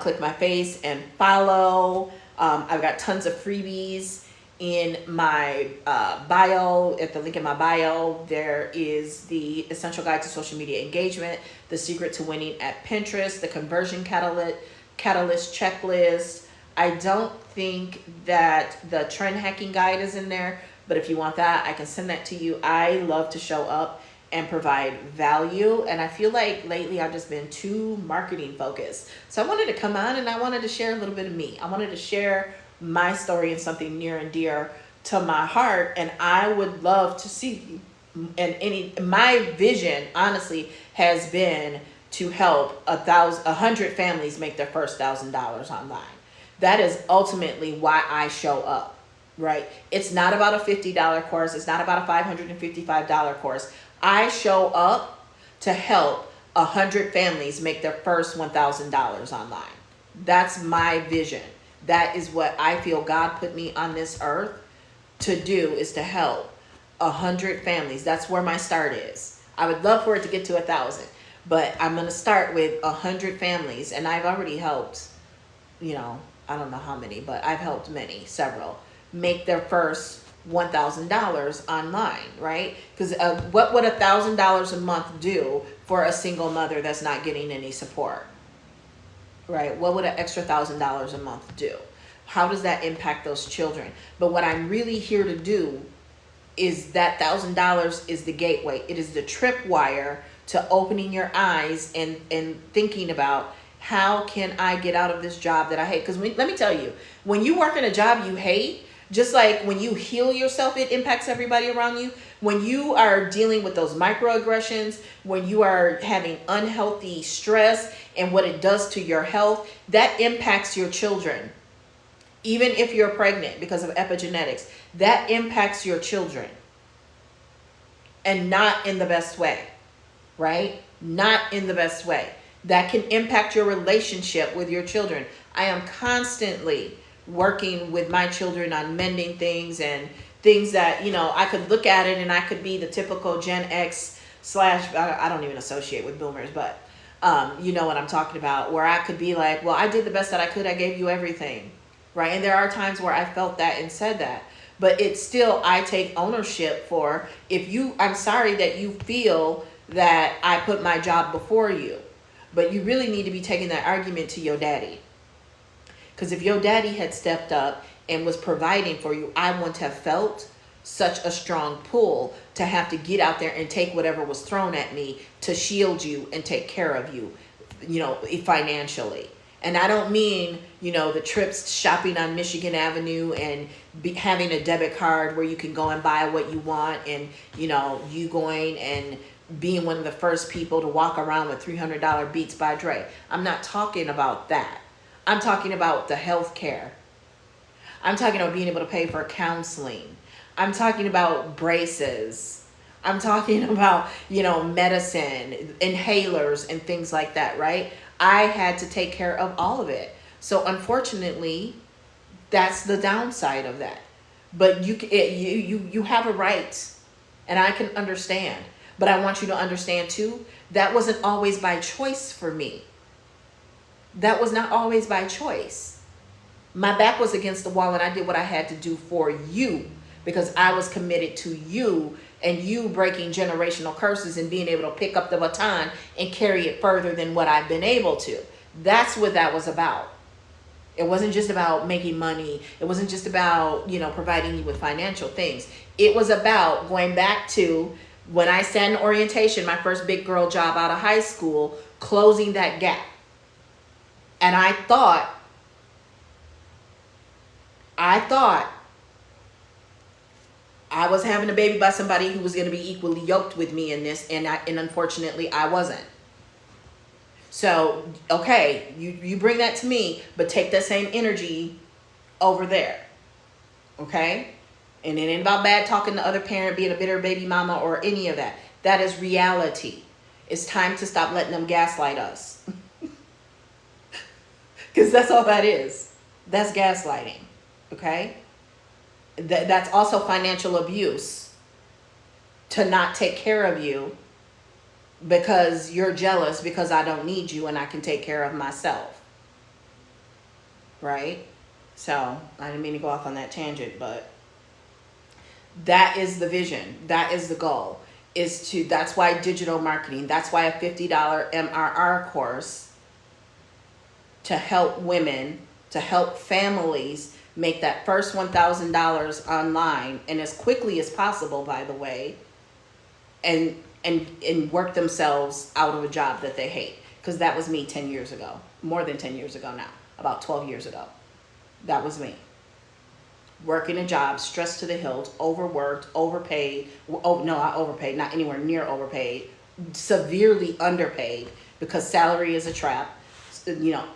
click my face and follow. I've got tons of freebies in my bio. At the link in my bio, there is the Essential Guide to Social Media Engagement, the Secret to Winning at Pinterest, the Conversion Catalyst Checklist. I don't think that the Trend Hacking Guide is in there, but if you want that, I can send that to you. I love to show up and provide value, and I feel like lately I've just been too marketing focused. So I wanted to come on and I wanted to share a little bit of me. I wanted to share my story and something near and dear to my heart, and I would love to see, and my vision honestly has been to help 100 families make their first $1,000 online. That is ultimately why I show up, right? It's not about a $50 course. It's not about a $555 course. I show up to help 100 families make their first $1,000 online. That's my vision. That is what I feel God put me on this earth to do, is to help 100 families. That's where my start is. I would love for it to get to 1,000, but I'm going to start with 100 families, and I've already helped, I don't know how many, but I've helped several, make their first $1,000 online, right? Because what would $1,000 a month do for a single mother that's not getting any support, right? What would an extra $1,000 a month do? How does that impact those children? But what I'm really here to do is that $1,000 is the gateway. It is the tripwire to opening your eyes and thinking about, how can I get out of this job that I hate? Because let me tell you, when you work in a job you hate, just like when you heal yourself, it impacts everybody around you. When you are dealing with those microaggressions, when you are having unhealthy stress and what it does to your health, that impacts your children. Even if you're pregnant because of epigenetics, that impacts your children. And not in the best way, right? Not in the best way. That can impact your relationship with your children. I am constantly working with my children on mending things and things that, I could look at it and I could be the typical Gen X / I don't even associate with boomers, but you know what I'm talking about, where I could be like, well, I did the best that I could. I gave you everything, right? And there are times where I felt that and said that, but it's still, I take ownership for, I'm sorry that you feel that I put my job before you, but you really need to be taking that argument to your daddy. Because if your daddy had stepped up and was providing for you, I wouldn't have felt such a strong pull to have to get out there and take whatever was thrown at me to shield you and take care of you, financially. And I don't mean, the trips shopping on Michigan Avenue and having a debit card where you can go and buy what you want, and, you going and being one of the first people to walk around with $300 Beats by Dre. I'm not talking about that. I'm talking about the health care. I'm talking about being able to pay for counseling. I'm talking about braces. I'm talking about, medicine, inhalers, and things like that, right? I had to take care of all of it. So unfortunately, that's the downside of that. But you have a right, and I can understand. But I want you to understand too, that wasn't always by choice for me. That was not always by choice. My back was against the wall, and I did what I had to do for you, because I was committed to you and you breaking generational curses and being able to pick up the baton and carry it further than what I've been able to. That's what that was about. It wasn't just about making money. It wasn't just about, providing you with financial things. It was about going back to when I sat in orientation, my first big girl job out of high school, closing that gap. And I thought I was having a baby by somebody who was going to be equally yoked with me in this, and unfortunately I wasn't. So, okay, you bring that to me, but take that same energy over there, okay? And it ain't about bad talking to other parent, being a bitter baby mama, or any of that. That is reality. It's time to stop letting them gaslight us. Because that's all that is. That's gaslighting, okay? That's also financial abuse, to not take care of you because you're jealous because I don't need you and I can take care of myself, right? So I didn't mean to go off on that tangent, but that is the vision. That is the goal, that's why digital marketing, that's why a $50 MRR course to help women, to help families make that first $1,000 online, and as quickly as possible, by the way, and work themselves out of a job that they hate. Because that was me 10 years ago, more than 10 years ago now, about 12 years ago. That was me. Working a job, stressed to the hilt, overworked, overpaid. Oh, no, not overpaid, not anywhere near overpaid, severely underpaid, because salary is a trap.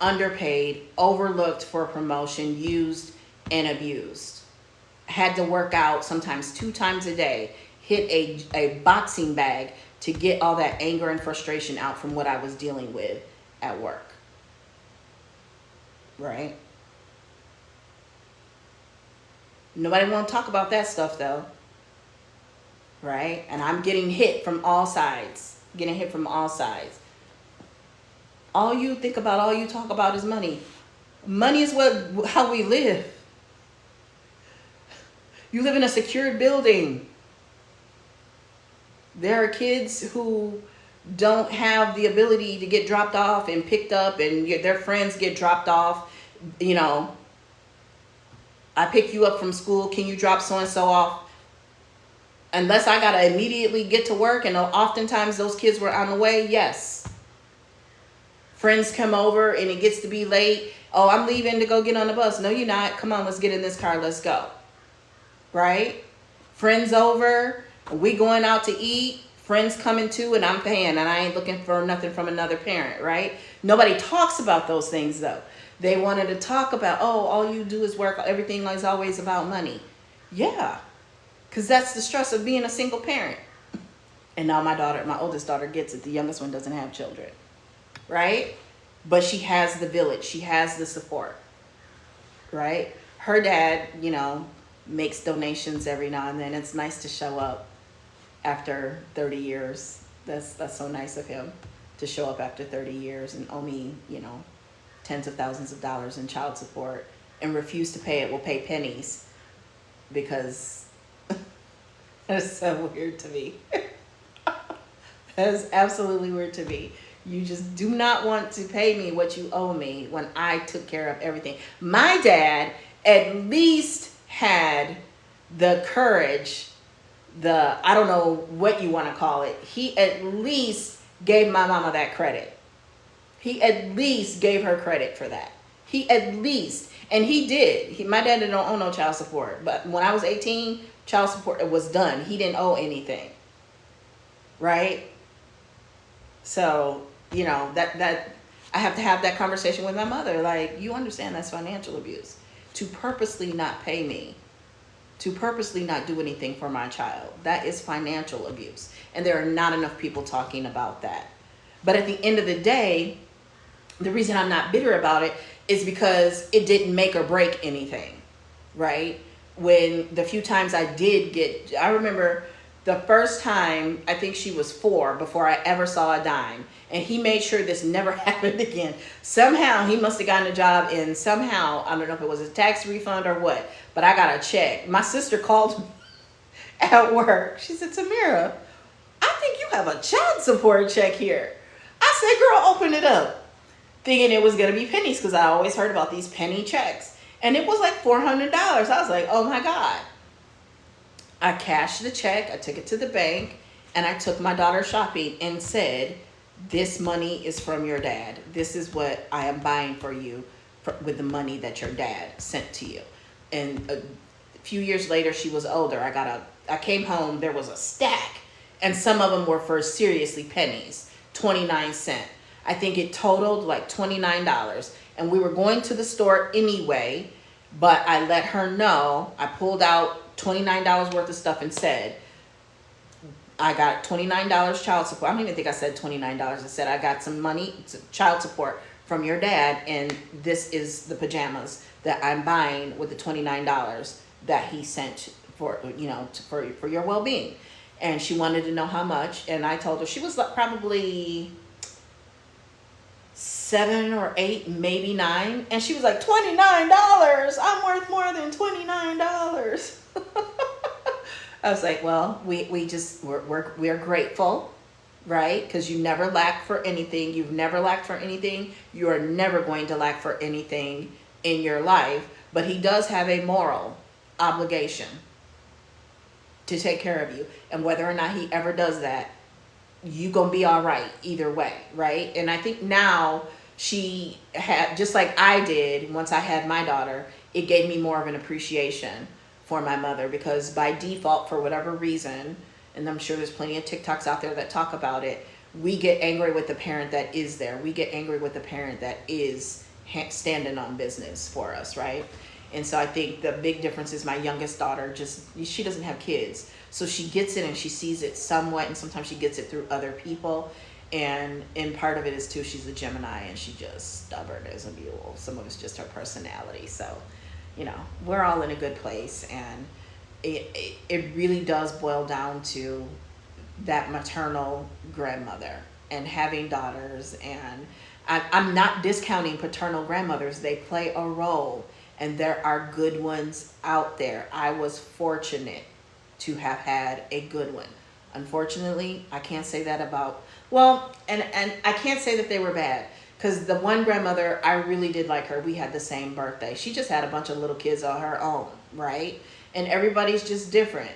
Underpaid, overlooked for promotion, used and abused. Had to work out sometimes 2 times a day, hit a boxing bag to get all that anger and frustration out from what I was dealing with at work. Right? Nobody want to talk about that stuff though. Right? And I'm getting hit from all sides. All you think about, all you talk about is money. Money is how we live. You live in a secured building. There are kids who don't have the ability to get dropped off and picked up, and their friends get dropped off. I pick you up from school. Can you drop so-and-so off? Unless I got to immediately get to work, and oftentimes those kids were on the way, yes. Friends come over and it gets to be late. Oh, I'm leaving to go get on the bus. No, you're not. Come on, let's get in this car. Let's go. Right? Friends over. We going out to eat. Friends coming too, and I'm paying, and I ain't looking for nothing from another parent, right? Nobody talks about those things though. They wanted to talk about, all you do is work. Everything is always about money. Yeah, because that's the stress of being a single parent. And now my oldest daughter gets it. The youngest one doesn't have children. Right? But she has the village. She has the support. Right? Her dad, makes donations every now and then. It's nice to show up after 30 years. That's so nice of him to show up after 30 years and owe me, tens of thousands of dollars in child support and refuse to pay it. Will pay pennies because that's so weird to me. That is absolutely weird to me. You just do not want to pay me what you owe me when I took care of everything. My dad at least had the courage, I don't know what you want to call it. He at least gave my mama that credit. He at least gave her credit for that. He at least, and he did. My dad didn't owe no child support, but when I was 18, child support was done. He didn't owe anything, right? So, you know, that I have to have that conversation with my mother. Like, you understand that's financial abuse. To purposely not pay me, to purposely not do anything for my child, that is financial abuse. And there are not enough people talking about that. But at the end of the day, the reason I'm not bitter about it is because it didn't make or break anything, right? When the few times I remember the first time, I think she was 4 before I ever saw a dime. And he made sure this never happened again. Somehow he must have gotten a job, and somehow, I don't know if it was a tax refund or what, but I got a check. My sister called me at work. She said, Tamira, I think you have a child support check here. I said, girl, open it up. Thinking it was going to be pennies, because I always heard about these penny checks. And it was like $400. I was like, oh my God. I cashed the check. I took it to the bank, and I took my daughter shopping and said, this money is from your dad. This is what I am buying for you with the money that your dad sent to you. And a few years later, she was older. I came home, there was a stack, and some of them were for seriously pennies, 29 cents. I think it totaled like $29. And we were going to the store anyway, but I let her know. I pulled out $29 worth of stuff and said, I got $29 child support. I don't even think I said $29. I said, I got some money, child support from your dad, and this is the pajamas that I'm buying with the $29 that he sent for, you know, for your well-being. And she wanted to know how much, and I told her she was like probably 7 or 8, maybe 9, and she was like, $29. I'm worth more than $29. I was like, well, we're grateful, right? Because you never lack for anything. You've never lacked for anything. You are never going to lack for anything in your life. But he does have a moral obligation to take care of you. And whether or not he ever does that, you gonna be all right either way, right? And I think now she had, just like I did once I had my daughter, it gave me more of an appreciation for my mother, because by default, for whatever reason, and I'm sure there's plenty of TikToks out there that talk about it, we get angry with the parent that is there. We get angry with the parent that is standing on business for us, right? And so I think the big difference is my youngest daughter, she doesn't have kids. So she gets it and she sees it somewhat, and sometimes she gets it through other people. And part of it is too, she's a Gemini, and she just stubborn as a mule. Some of it's just her personality. So, you know, we're all in a good place, and it really does boil down to that maternal grandmother and having daughters. And I'm not discounting paternal grandmothers. They play a role, and there are good ones out there. I was fortunate to have had a good one. Unfortunately, I can't say that about, well, and I can't say that they were bad. Because the one grandmother, I really did like her. We had the same birthday. She just had a bunch of little kids on her own, right? And everybody's just different.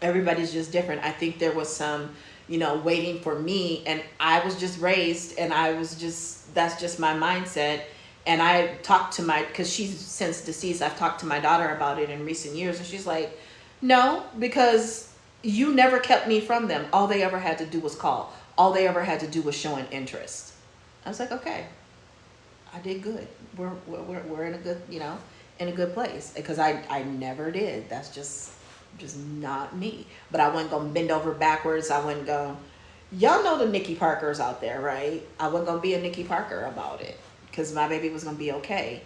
Everybody's just different. I think there was some, you know, waiting for me. And I was just raised, and that's just my mindset. And I talked to because she's since deceased, I've talked to my daughter about it in recent years. And she's like, no, because you never kept me from them. All they ever had to do was call. All they ever had to do was show an interest. I was like, okay, I did good. We're in a good, you know, in a good place, because I never did. That's just not me. But I wasn't gonna bend over backwards. I wasn't gonna, y'all know the Nikki Parkers out there, right? I wasn't gonna be a Nikki Parker about it, because my baby was gonna be okay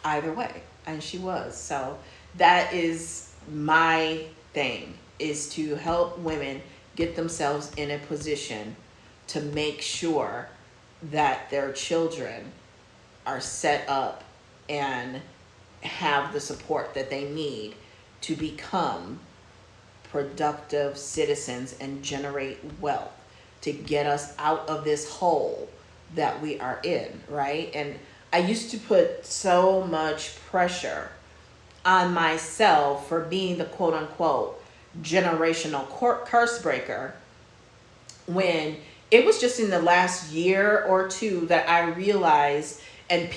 either way, and she was. So that is my thing, is to help women get themselves in a position to make sure that their children are set up and have the support that they need to become productive citizens and generate wealth to get us out of this hole that we are in, right? And I used to put so much pressure on myself for being the quote unquote generational curse breaker, when it was just in the last year or two that I realized, and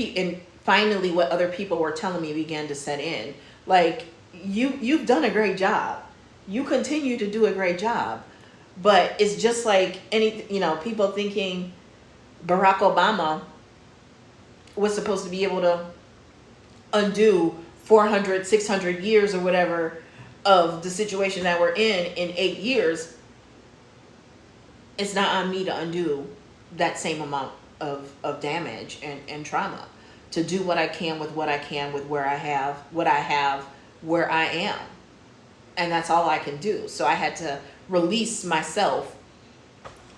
finally what other people were telling me began to set in. Like, you've done a great job. You continue to do a great job. But it's just like any, people thinking Barack Obama was supposed to be able to undo 400, 600 years or whatever of the situation that we're in 8 years. It's not on me to undo that same amount of damage and trauma. To do what I can with what I can with where I have, what I have, where I am. And that's all I can do. So I had to release myself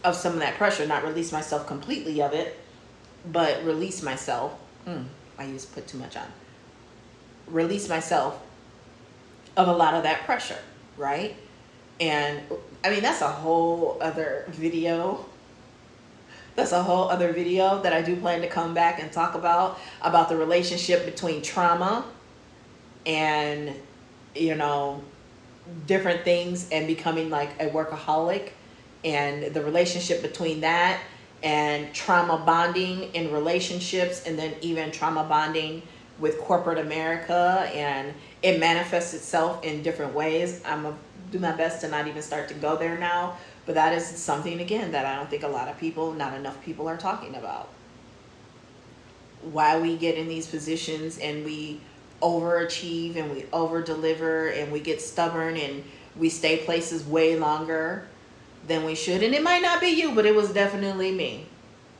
of some of that pressure. Not release myself completely of it, but release myself. I used to put too much on. Release myself of a lot of that pressure, right? And I mean, that's a whole other video. That's a whole other video that I do plan to come back and talk about the relationship between trauma and, different things, and becoming like a workaholic, and the relationship between that and trauma bonding in relationships, and then even trauma bonding with corporate America, and it manifests itself in different ways. I'm gonna do my best to not even start to go there now, but that is something, again, that I don't think a lot of people, not enough people, are talking about. Why we get in these positions and we overachieve and we over-deliver and we get stubborn and we stay places way longer than we should. And it might not be you, but it was definitely me.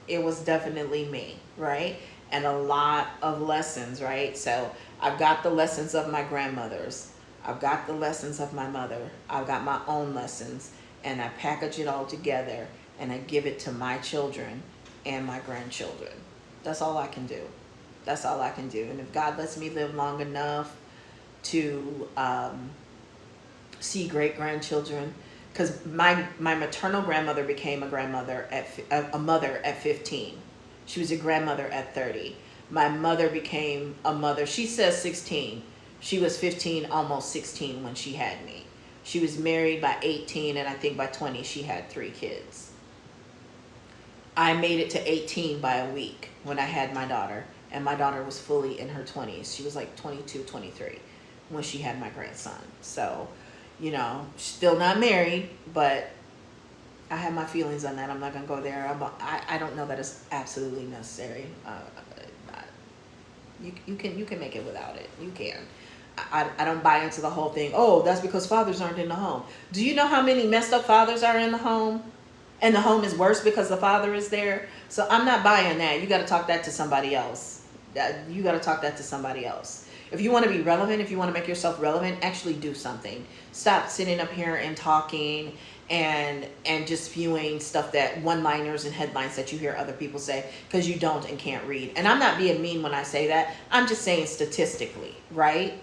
It was definitely me, right? And a lot of lessons, right? So I've got the lessons of my grandmothers. I've got the lessons of my mother. I've got my own lessons, and I package it all together and I give it to my children and my grandchildren. That's all I can do. That's all I can do. And if God lets me live long enough to see great grandchildren, because my maternal grandmother became a mother at 15. She was a grandmother at 30. My mother became a mother. She says 16. She was 15, almost 16 when she had me. She was married by 18, and I think by 20 she had 3 kids. I made it to 18 by a week when I had my daughter, and my daughter was fully in her 20s. She was like 22, 23 when she had my grandson. So, still not married, but I have my feelings on that. I'm not going to go there. I don't know that it's absolutely necessary. You can make it without it. You can. I don't buy into the whole thing. Oh, that's because fathers aren't in the home. Do you know how many messed up fathers are in the home? And the home is worse because the father is there. So I'm not buying that. You got to talk that to somebody else. You got to talk that to somebody else. If you want to be relevant, if you want to make yourself relevant, actually do something. Stop sitting up here and talking and just spewing stuff, that one-liners and headlines that you hear other people say because you don't and can't read. And I'm not being mean when I say that. I'm just saying statistically, right?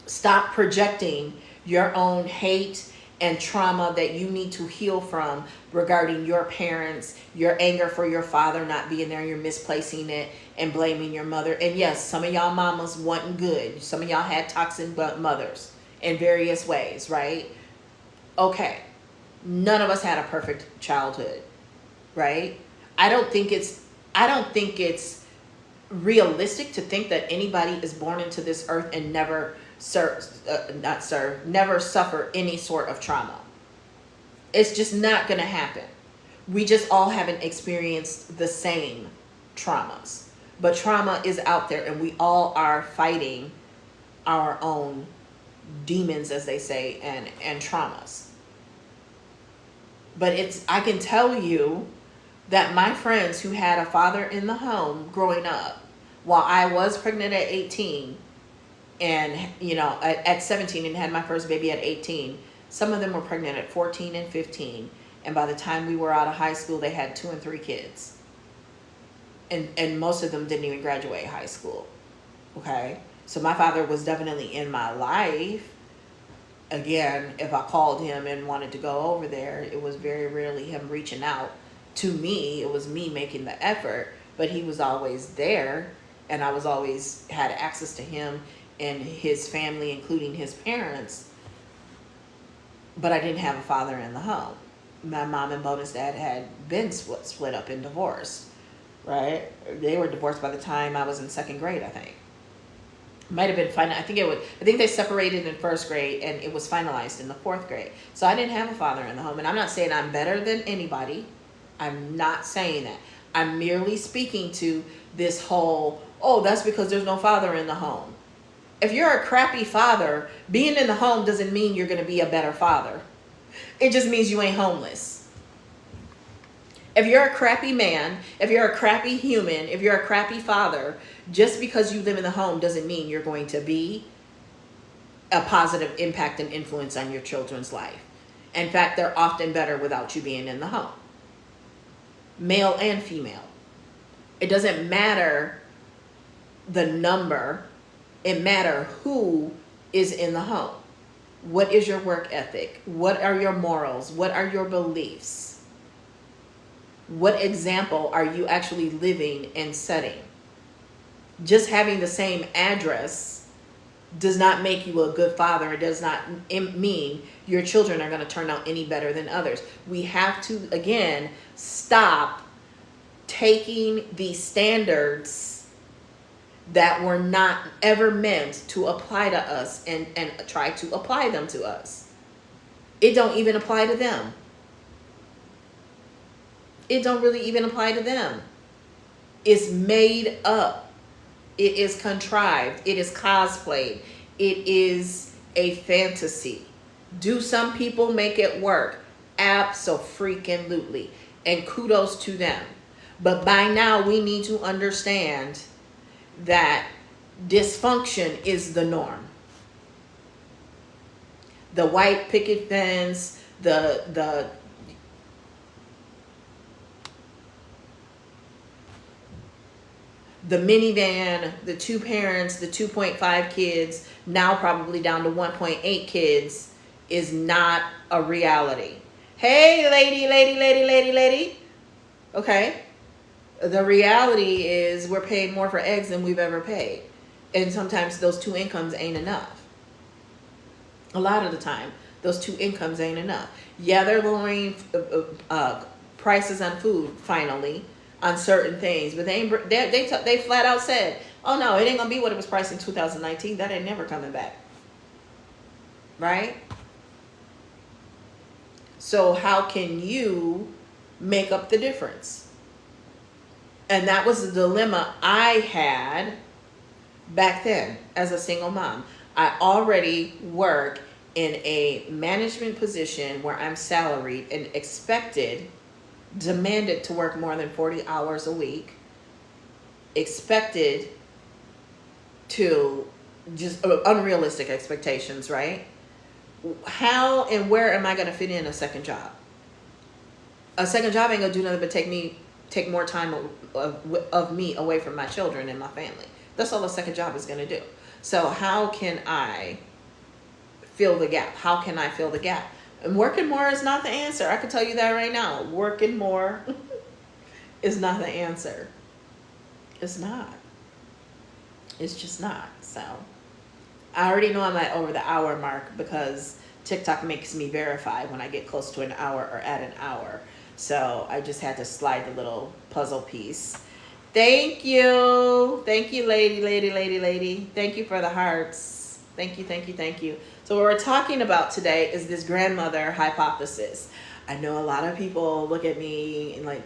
Stop projecting your own hate and trauma that you need to heal from regarding your parents, your anger for your father not being there, you're misplacing it and blaming your mother. And yes, some of y'all mamas wasn't good. Some of y'all had toxic mothers in various ways, right? Okay. None of us had a perfect childhood, right? I don't think it's realistic to think that anybody is born into this earth and never suffer any sort of trauma. It's just not going to happen. We just all haven't experienced the same traumas. But trauma is out there, and we all are fighting our own demons, as they say, and traumas. But I can tell you that my friends who had a father in the home growing up, while I was pregnant at 18, and at 17 and had my first baby at 18, some of them were pregnant at 14 and 15, and by the time we were out of high school they had 2 and 3 kids, and most of them didn't even graduate high school. Okay, so my father was definitely in my life. Again, if I called him and wanted to go over there, it was very rarely him reaching out to me. It was me making the effort, but he was always there, and I was always had access to him and his family, including his parents, but I didn't have a father in the home. my mom and bonus dad had been split up and divorced, right? They were divorced by the time I was in second grade, I think. Might have been fine. I think they separated in first grade and it was finalized in the fourth grade. So I didn't have a father in the home. And I'm not saying I'm better than anybody. I'm not saying that. I'm merely speaking to this whole, oh, that's because there's no father in the home. If you're a crappy father, being in the home doesn't mean you're going to be a better father. It just means you ain't homeless. If you're a crappy man, if you're a crappy human, if you're a crappy father, just because you live in the home doesn't mean you're going to be a positive impact and influence on your children's life. In fact, they're often better without you being in the home. Male and female. It doesn't matter the number. It matters who is in the home. What is your work ethic? What are your morals? What are your beliefs? What example are you actually living and setting? Just having the same address does not make you a good father. It does not mean your children are going to turn out any better than others. We have to, again, stop taking these standards that were not ever meant to apply to us and try to apply them to us. It don't even apply to them. It don't really even apply to them. It's made up. It is contrived. It is cosplayed. It is a fantasy. Do some people make it work? Abso-freaking-lutely. And kudos to them. But by now we need to understand that dysfunction is the norm. The white picket fence, the minivan, the two parents, the 2.5 kids, now probably down to 1.8 kids, is not a reality. Hey, lady. Okay. The reality is we're paying more for eggs than we've ever paid. And sometimes those two incomes ain't enough. A lot of the time, those two incomes ain't enough. Yeah, they're lowering prices on food, finally, on certain things. But they flat out said, oh no, it ain't going to be what it was priced in 2019. That ain't never coming back. Right? So how can you make up the difference? And that was the dilemma I had back then as a single mom. I already work in a management position where I'm salaried and demanded to work more than 40 hours a week, expected to just unrealistic expectations, right? How and where am I going to fit in a second job? A second job ain't going to do nothing but take more time of me away from my children and my family. That's all a second job is going to do. So how can I fill the gap? How can I fill the gap? And working more is not the answer. I can tell you that right now. Working more is not the answer. It's not. It's just not. So I already know I'm at over the hour mark because TikTok makes me verify when I get close to an hour or at an hour. So I just had to slide the little puzzle piece. Thank you. Thank you, lady. Thank you for the hearts. Thank you. So what we're talking about today is this grandmother hypothesis. I know a lot of people look at me and like,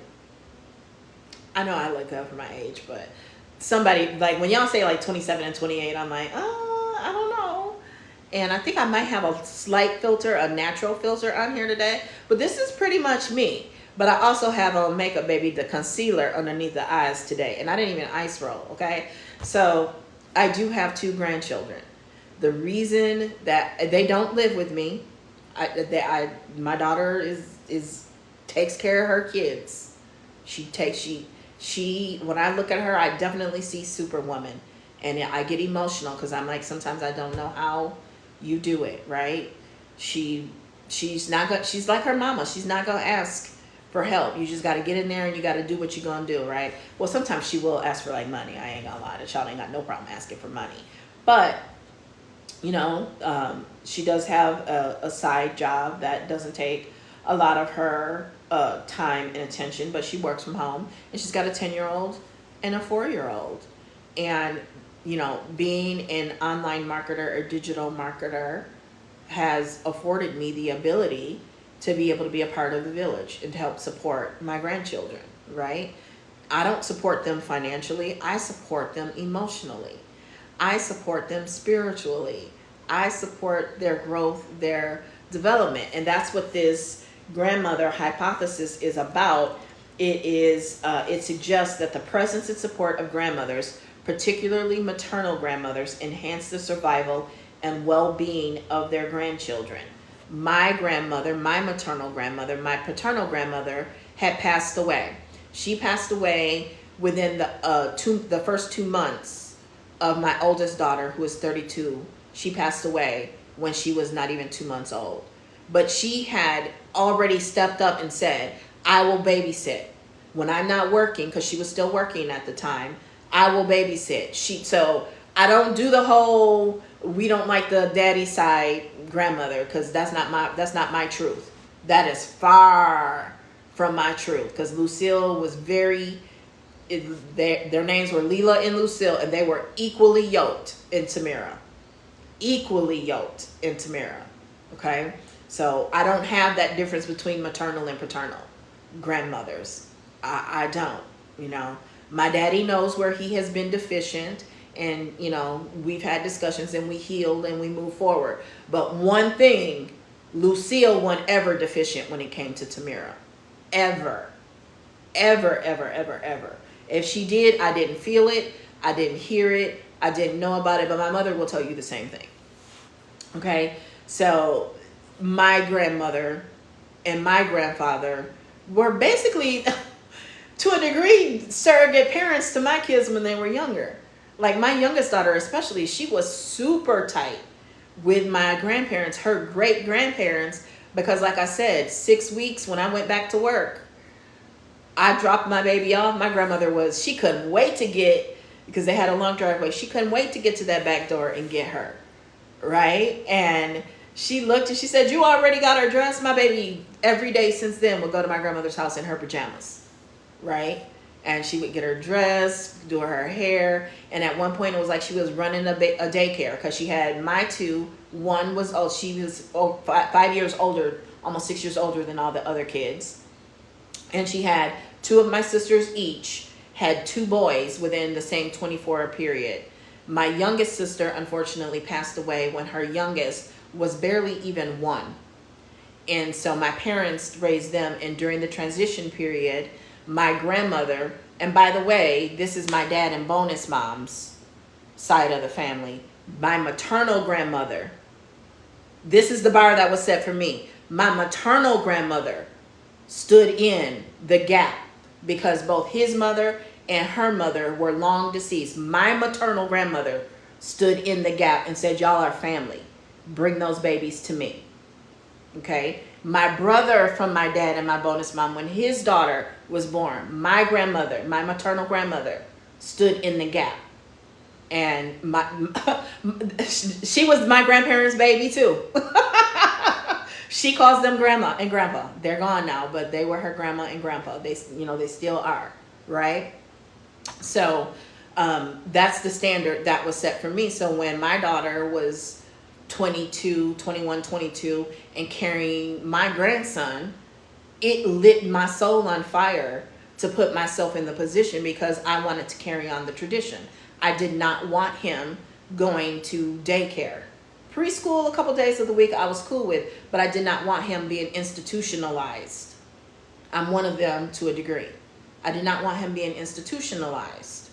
I know I look good for my age, but somebody, like when y'all say like 27 and 28, I'm like, I don't know. And I think I might have a slight filter, a natural filter on here today, but this is pretty much me. But I also have on makeup, baby, the concealer underneath the eyes today. And I didn't even ice roll, okay? So I do have 2 grandchildren. The reason that they don't live with me, my daughter takes care of her kids. She when I look at her, I definitely see Superwoman. And I get emotional because I'm like, sometimes I don't know how you do it, right? She's like her mama. She's not going to ask for help. You just got to get in there and you got to do what you're going to do, right? Well, sometimes she will ask for like money. I ain't going to lie. The child ain't got no problem asking for money. But, you know, she does have a side job that doesn't take a lot of her time and attention, but she works from home, and she's got a 10-year-old and a 4-year-old. And, you know, being an online marketer or digital marketer has afforded me the ability to be able to be a part of the village and to help support my grandchildren, right? I don't support them financially. I support them emotionally. I support them spiritually. I support their growth, their development. And that's what this grandmother hypothesis is about. It suggests that the presence and support of grandmothers, particularly maternal grandmothers, enhance the survival and well-being of their grandchildren. My grandmother, my maternal grandmother, my paternal grandmother had passed away. She passed away within the first 2 months of my oldest daughter, who is 32. She passed away when she was not even 2 months old. But she had already stepped up and said, I will babysit. When I'm not working, because she was still working at the time, I will babysit. So I don't do the whole, we don't like the daddy side grandmother, because that's not my truth. That is far from my truth, because Lucille was their names were Leela and Lucille, and they were equally yoked in Tamira. Equally yoked in Tamira. Okay? So I don't have that difference between maternal and paternal grandmothers. I don't, you know. My daddy knows where he has been deficient, and, you know, we've had discussions and we healed and we move forward. But one thing, Lucille wasn't ever deficient when it came to Tamira. Ever. Ever, ever, ever, ever. If she did, I didn't feel it. I didn't hear it. I didn't know about it. But my mother will tell you the same thing. Okay? So my grandmother and my grandfather were basically, to a degree, surrogate parents to my kids when they were younger. Like my youngest daughter especially, she was super tight with my grandparents, her great-grandparents, because like I said, 6 weeks when I went back to work, I dropped my baby off. My grandmother she couldn't wait to get, because they had a long driveway, she couldn't wait to get to that back door and get her, right? And she looked and she said, you already got her dressed? My baby, every day since then, would go to my grandmother's house in her pajamas, right? And she would get her dressed, do her hair. And at one point, it was like she was running a daycare, because she had my two. One was, she was 5 years older, almost 6 years older than all the other kids. And she had two of my sisters each, had 2 boys within the same 24-hour period. My youngest sister, unfortunately, passed away when her youngest was barely even 1. And so my parents raised them. And during the transition period, my grandmother, and by the way, this is my dad and bonus mom's side of the family, my maternal grandmother, this is the bar that was set for me. My maternal grandmother stood in the gap, because both his mother and her mother were long deceased. My maternal grandmother stood in the gap and said, y'all are family. Bring those babies to me. Okay? My brother from my dad and my bonus mom, when his daughter was born, my grandmother, my maternal grandmother, stood in the gap. And she was my grandparents' baby too. She calls them grandma and grandpa. They're gone now, but they were her grandma and grandpa. They still are, right? So that's the standard that was set for me. So when my daughter was 21, 22, and carrying my grandson, it lit my soul on fire to put myself in the position, because I wanted to carry on the tradition. I did not want him going to daycare. Preschool, a couple days of the week, I was cool with, but I did not want him being institutionalized. I'm one of them to a degree. I did not want him being institutionalized,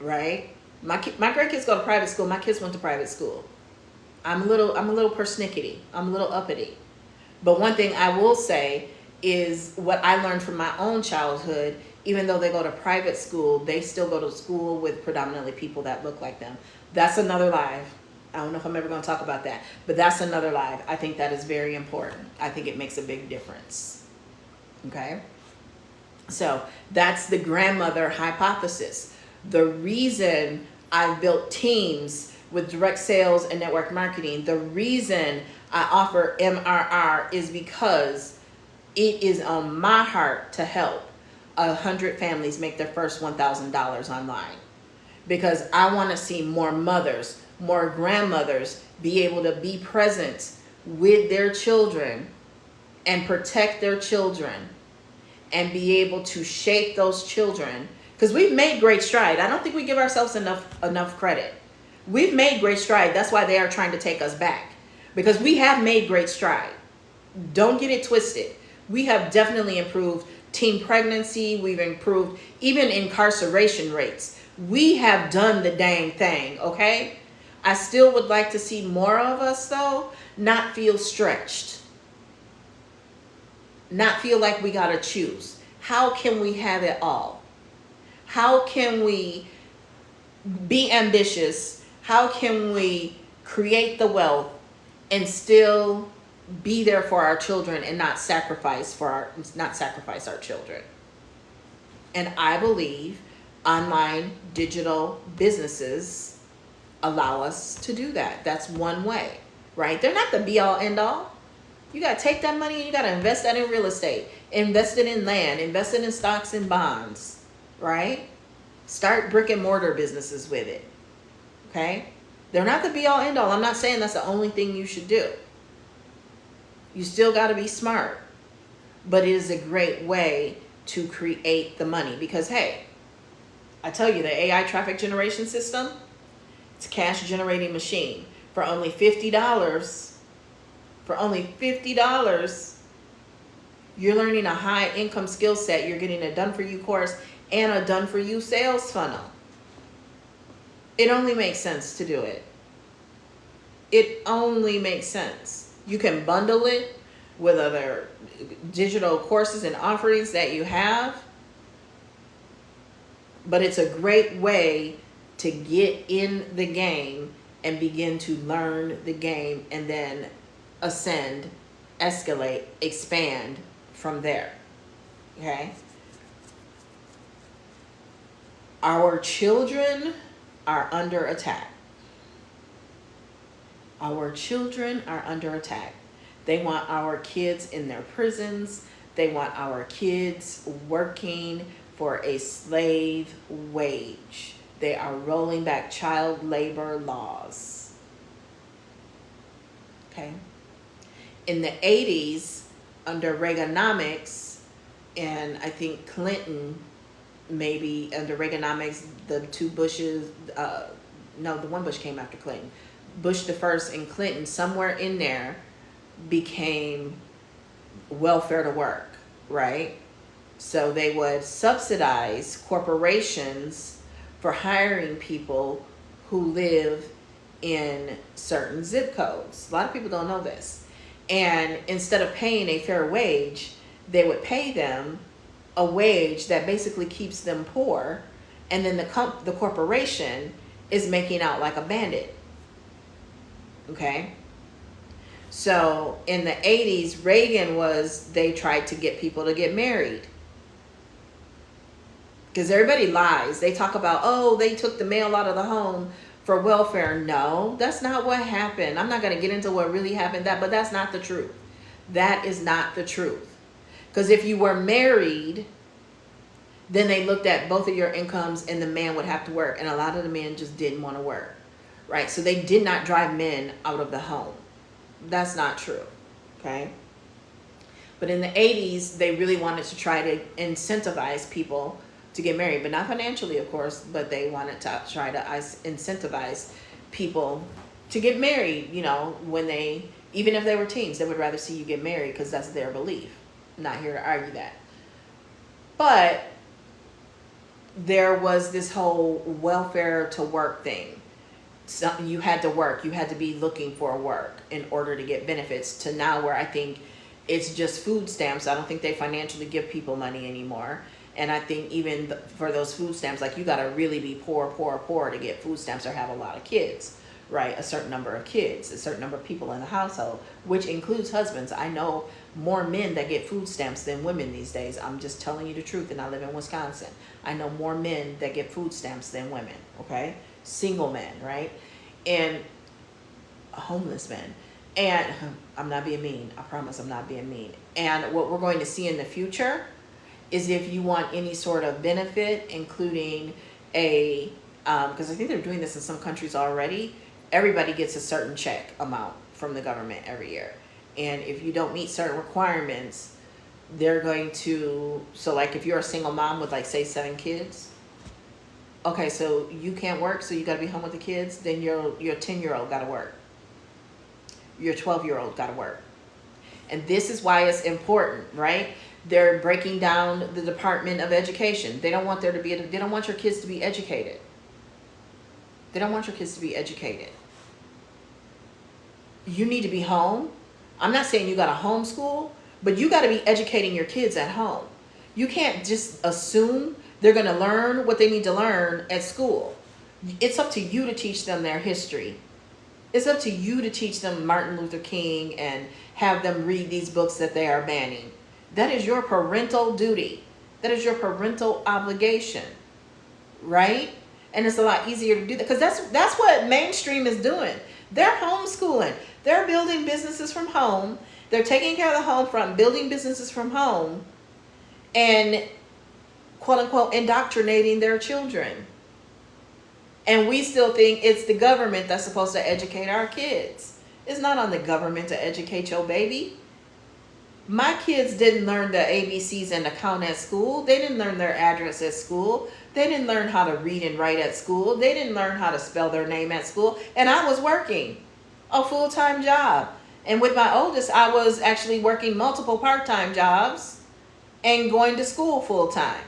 right? My grandkids go to private school. My kids went to private school. I'm a little persnickety. I'm a little uppity. But one thing I will say is what I learned from my own childhood, even though they go to private school, they still go to school with predominantly people that look like them. That's another live. I don't know if I'm ever going to talk about that, but that's another live. I think that is very important. I think it makes a big difference. Okay? So that's the grandmother hypothesis. The reason I built teams with direct sales and network marketing, the reason I offer MRR is because it is on my heart to help 100 families make their first $1,000 online. Because I want to see more mothers, more grandmothers be able to be present with their children and protect their children and be able to shape those children. Because we've made great stride. I don't think we give ourselves enough credit. We've made great stride. That's why they are trying to take us back. Because we have made great stride. Don't get it twisted. We have definitely improved teen pregnancy. We've improved even incarceration rates. We have done the dang thing, okay? I still would like to see more of us, though, not feel stretched. Not feel like we got to choose. How can we have it all? How can we be ambitious? How can we create the wealth and still be there for our children and not sacrifice our children? And I believe online digital businesses allow us to do that. That's one way, right? They're not the be all end all. You got to take that money and you got to invest that in real estate, invest it in land, invest it in stocks and bonds, right? Start brick and mortar businesses with it, okay? They're not the be all end all. I'm not saying that's the only thing you should do. You still got to be smart, but it is a great way to create the money because, hey, I tell you, the AI traffic generation system, it's a cash generating machine. For only $50, you're learning a high income skill set. You're getting a done for you course and a done for you sales funnel. It only makes sense to do it. It only makes sense. You can bundle it with other digital courses and offerings that you have. But it's a great way to get in the game and begin to learn the game and then ascend, escalate, expand from there. Okay? Our children are under attack. Our children are under attack. They want our kids in their prisons. They want our kids working for a slave wage. They are rolling back child labor laws. Okay? In the 80s, under Reaganomics, and I think Clinton, maybe under Reaganomics, the two Bushes, no, the one Bush came after Clinton. Bush the first and Clinton, somewhere in there, became welfare to work, right? So they would subsidize corporations for hiring people who live in certain zip codes. A lot of people don't know this. And instead of paying a fair wage, they would pay them a wage that basically keeps them poor. And then the corporation is making out like a bandit. Okay? So in the 80s, they tried to get people to get married. Because everybody lies. They talk about, oh, they took the male out of the home for welfare. No, that's not what happened. I'm not going to get into what really happened, but that's not the truth. That is not the truth. Because if you were married, then they looked at both of your incomes and the man would have to work. And a lot of the men just didn't want to work. Right? So they did not drive men out of the home. That's not true. Okay? But in the 80s, they really wanted to try to incentivize people to get married, but not financially, of course, but they wanted to try to incentivize people to get married, you know, even if they were teens, they would rather see you get married because that's their belief. I'm not here to argue that. But there was this whole welfare to work thing. So you had to work, you had to be looking for work in order to get benefits, to now where I think it's just food stamps. I don't think they financially give people money anymore. And I think even for those food stamps, like you got to really be poor to get food stamps or have a lot of kids, right? A certain number of kids, a certain number of people in the household, which includes husbands. I know more men that get food stamps than women these days. I'm just telling you the truth, and I live in Wisconsin. I know more men that get food stamps than women, okay? Single men, right? And homeless men. And I'm not being mean. I promise I'm not being mean. And what we're going to see in the future is if you want any sort of benefit, including a, because I think they're doing this in some countries already, everybody gets a certain check amount from the government every year. And if you don't meet certain requirements, they're going to, so like if you're a single mom with like say 7 kids, okay, so you can't work, so you got to be home with the kids, then your 10-year-old got to work. Your 12-year-old got to work. And this is why it's important, right? They're breaking down the Department of Education. They don't want there to be, they don't want your kids to be educated. They don't want your kids to be educated. You need to be home. I'm not saying you got to homeschool, but you got to be educating your kids at home. You can't just assume they're going to learn what they need to learn at school. It's up to you to teach them their history. It's up to you to teach them Martin Luther King and have them read these books that they are banning. That is your parental duty. That is your parental obligation, right? And it's a lot easier to do that because that's what mainstream is doing. They're homeschooling. They're building businesses from home. They're taking care of the home front, building businesses from home, and quote unquote indoctrinating their children. And we still think it's the government that's supposed to educate our kids. It's not on the government to educate your baby. My kids didn't learn the ABCs and the count at school. They didn't learn their address at school. They didn't learn how to read and write at school. They didn't learn how to spell their name at school. And I was working a full-time job. And with my oldest, I was actually working multiple part-time jobs and going to school full-time.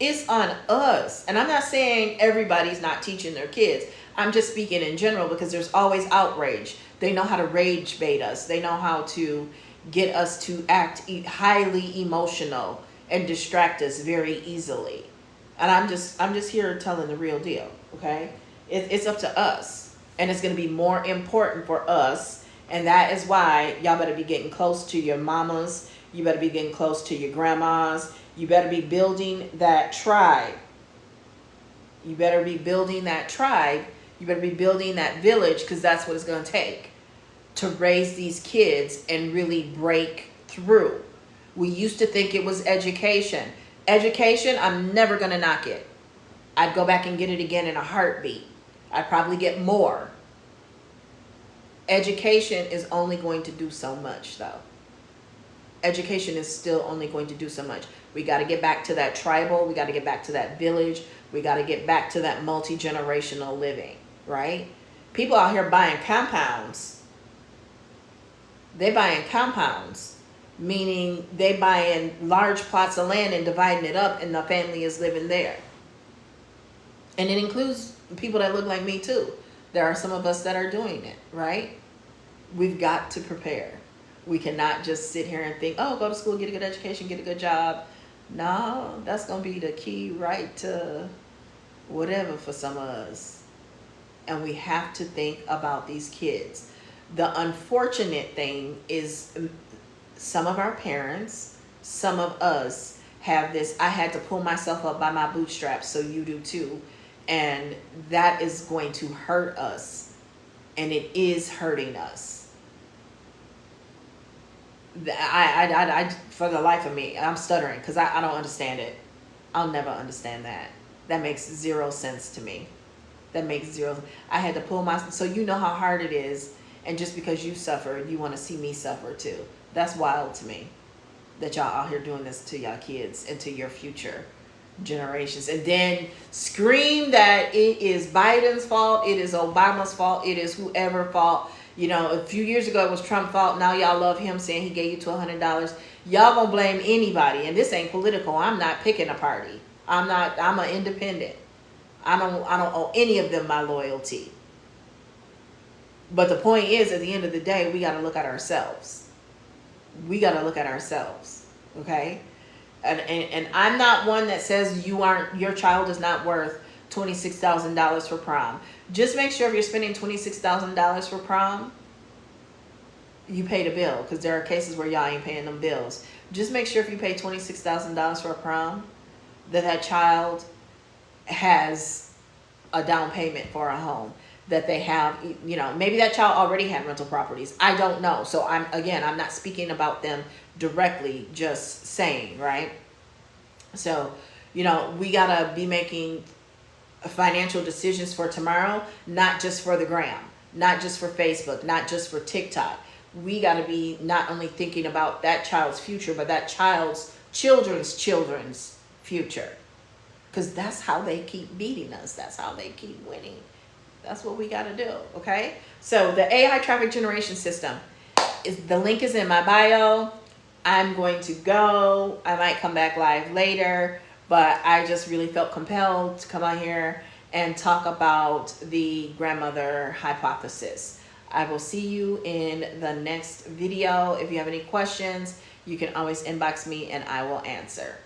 It's on us. And I'm not saying everybody's not teaching their kids. I'm just speaking in general because there's always outrage. They know how to rage bait us. They know how to get us to act highly emotional and distract us very easily. And I'm just here telling the real deal, okay? It's up to us. And it's going to be more important for us. And that is why y'all better be getting close to your mamas. You better be getting close to your grandmas. You better be building that tribe. You better be building that tribe. You better be building that village because that's what it's going to take to raise these kids and really break through. We used to think it was education. Education, I'm never going to knock it. I'd go back and get it again in a heartbeat. I'd probably get more. Education is only going to do so much, though. Education is still only going to do so much. We got to get back to that tribal. We got to get back to that village. We got to get back to that multi-generational living, right? People out here buying compounds. They're buying compounds, meaning they buying large plots of land and dividing it up, and the family is living there. And it includes people that look like me too. There are some of us that are doing it, right? We've got to prepare. We cannot just sit here and think, oh, go to school, get a good education, get a good job. No, that's going to be the key right to whatever for some of us. And we have to think about these kids. The unfortunate thing is some of our parents, some of us have this, I had to pull myself up by my bootstraps, so you do too. And that is going to hurt us. And it is hurting us. I for the life of me, I'm stuttering because I don't understand it. I'll never understand that. That makes zero sense to me. That makes zero. I had to pull myself. So you know how hard it is. And just because you suffered, you want to see me suffer too. That's wild to me. That y'all out here doing this to y'all kids and to your future generations. And then scream that it is Biden's fault. It is Obama's fault. It is whoever's fault. You know, a few years ago it was Trump's fault. Now y'all love him saying he gave you $100. Y'all gonna blame anybody. And this ain't political. I'm not picking a party. I'm an independent. I don't owe any of them my loyalty. But the point is, at the end of the day, we gotta look at ourselves. We gotta look at ourselves. Okay? And I'm not one that says your child is not worth $26,000 for prom. Just make sure if you're spending $26,000 for prom, you pay the bill, because there are cases where y'all ain't paying them bills. Just make sure if you pay $26,000 for a prom, that child has a down payment for a home. that they have, you know, maybe that child already had rental properties. I don't know. So I'm not speaking about them directly, just saying, right? So, you know, we gotta be making financial decisions for tomorrow, not just for the gram, not just for Facebook, not just for TikTok. We gotta be not only thinking about that child's future, but that child's children's future. Because that's how they keep beating us. That's how they keep winning. That's what we got to do, okay? So the AI traffic generation system, the link is in my bio. I'm going to go. I might come back live later, but I just really felt compelled to come on here and talk about the grandmother hypothesis. I will see you in the next video. If you have any questions, you can always inbox me and I will answer.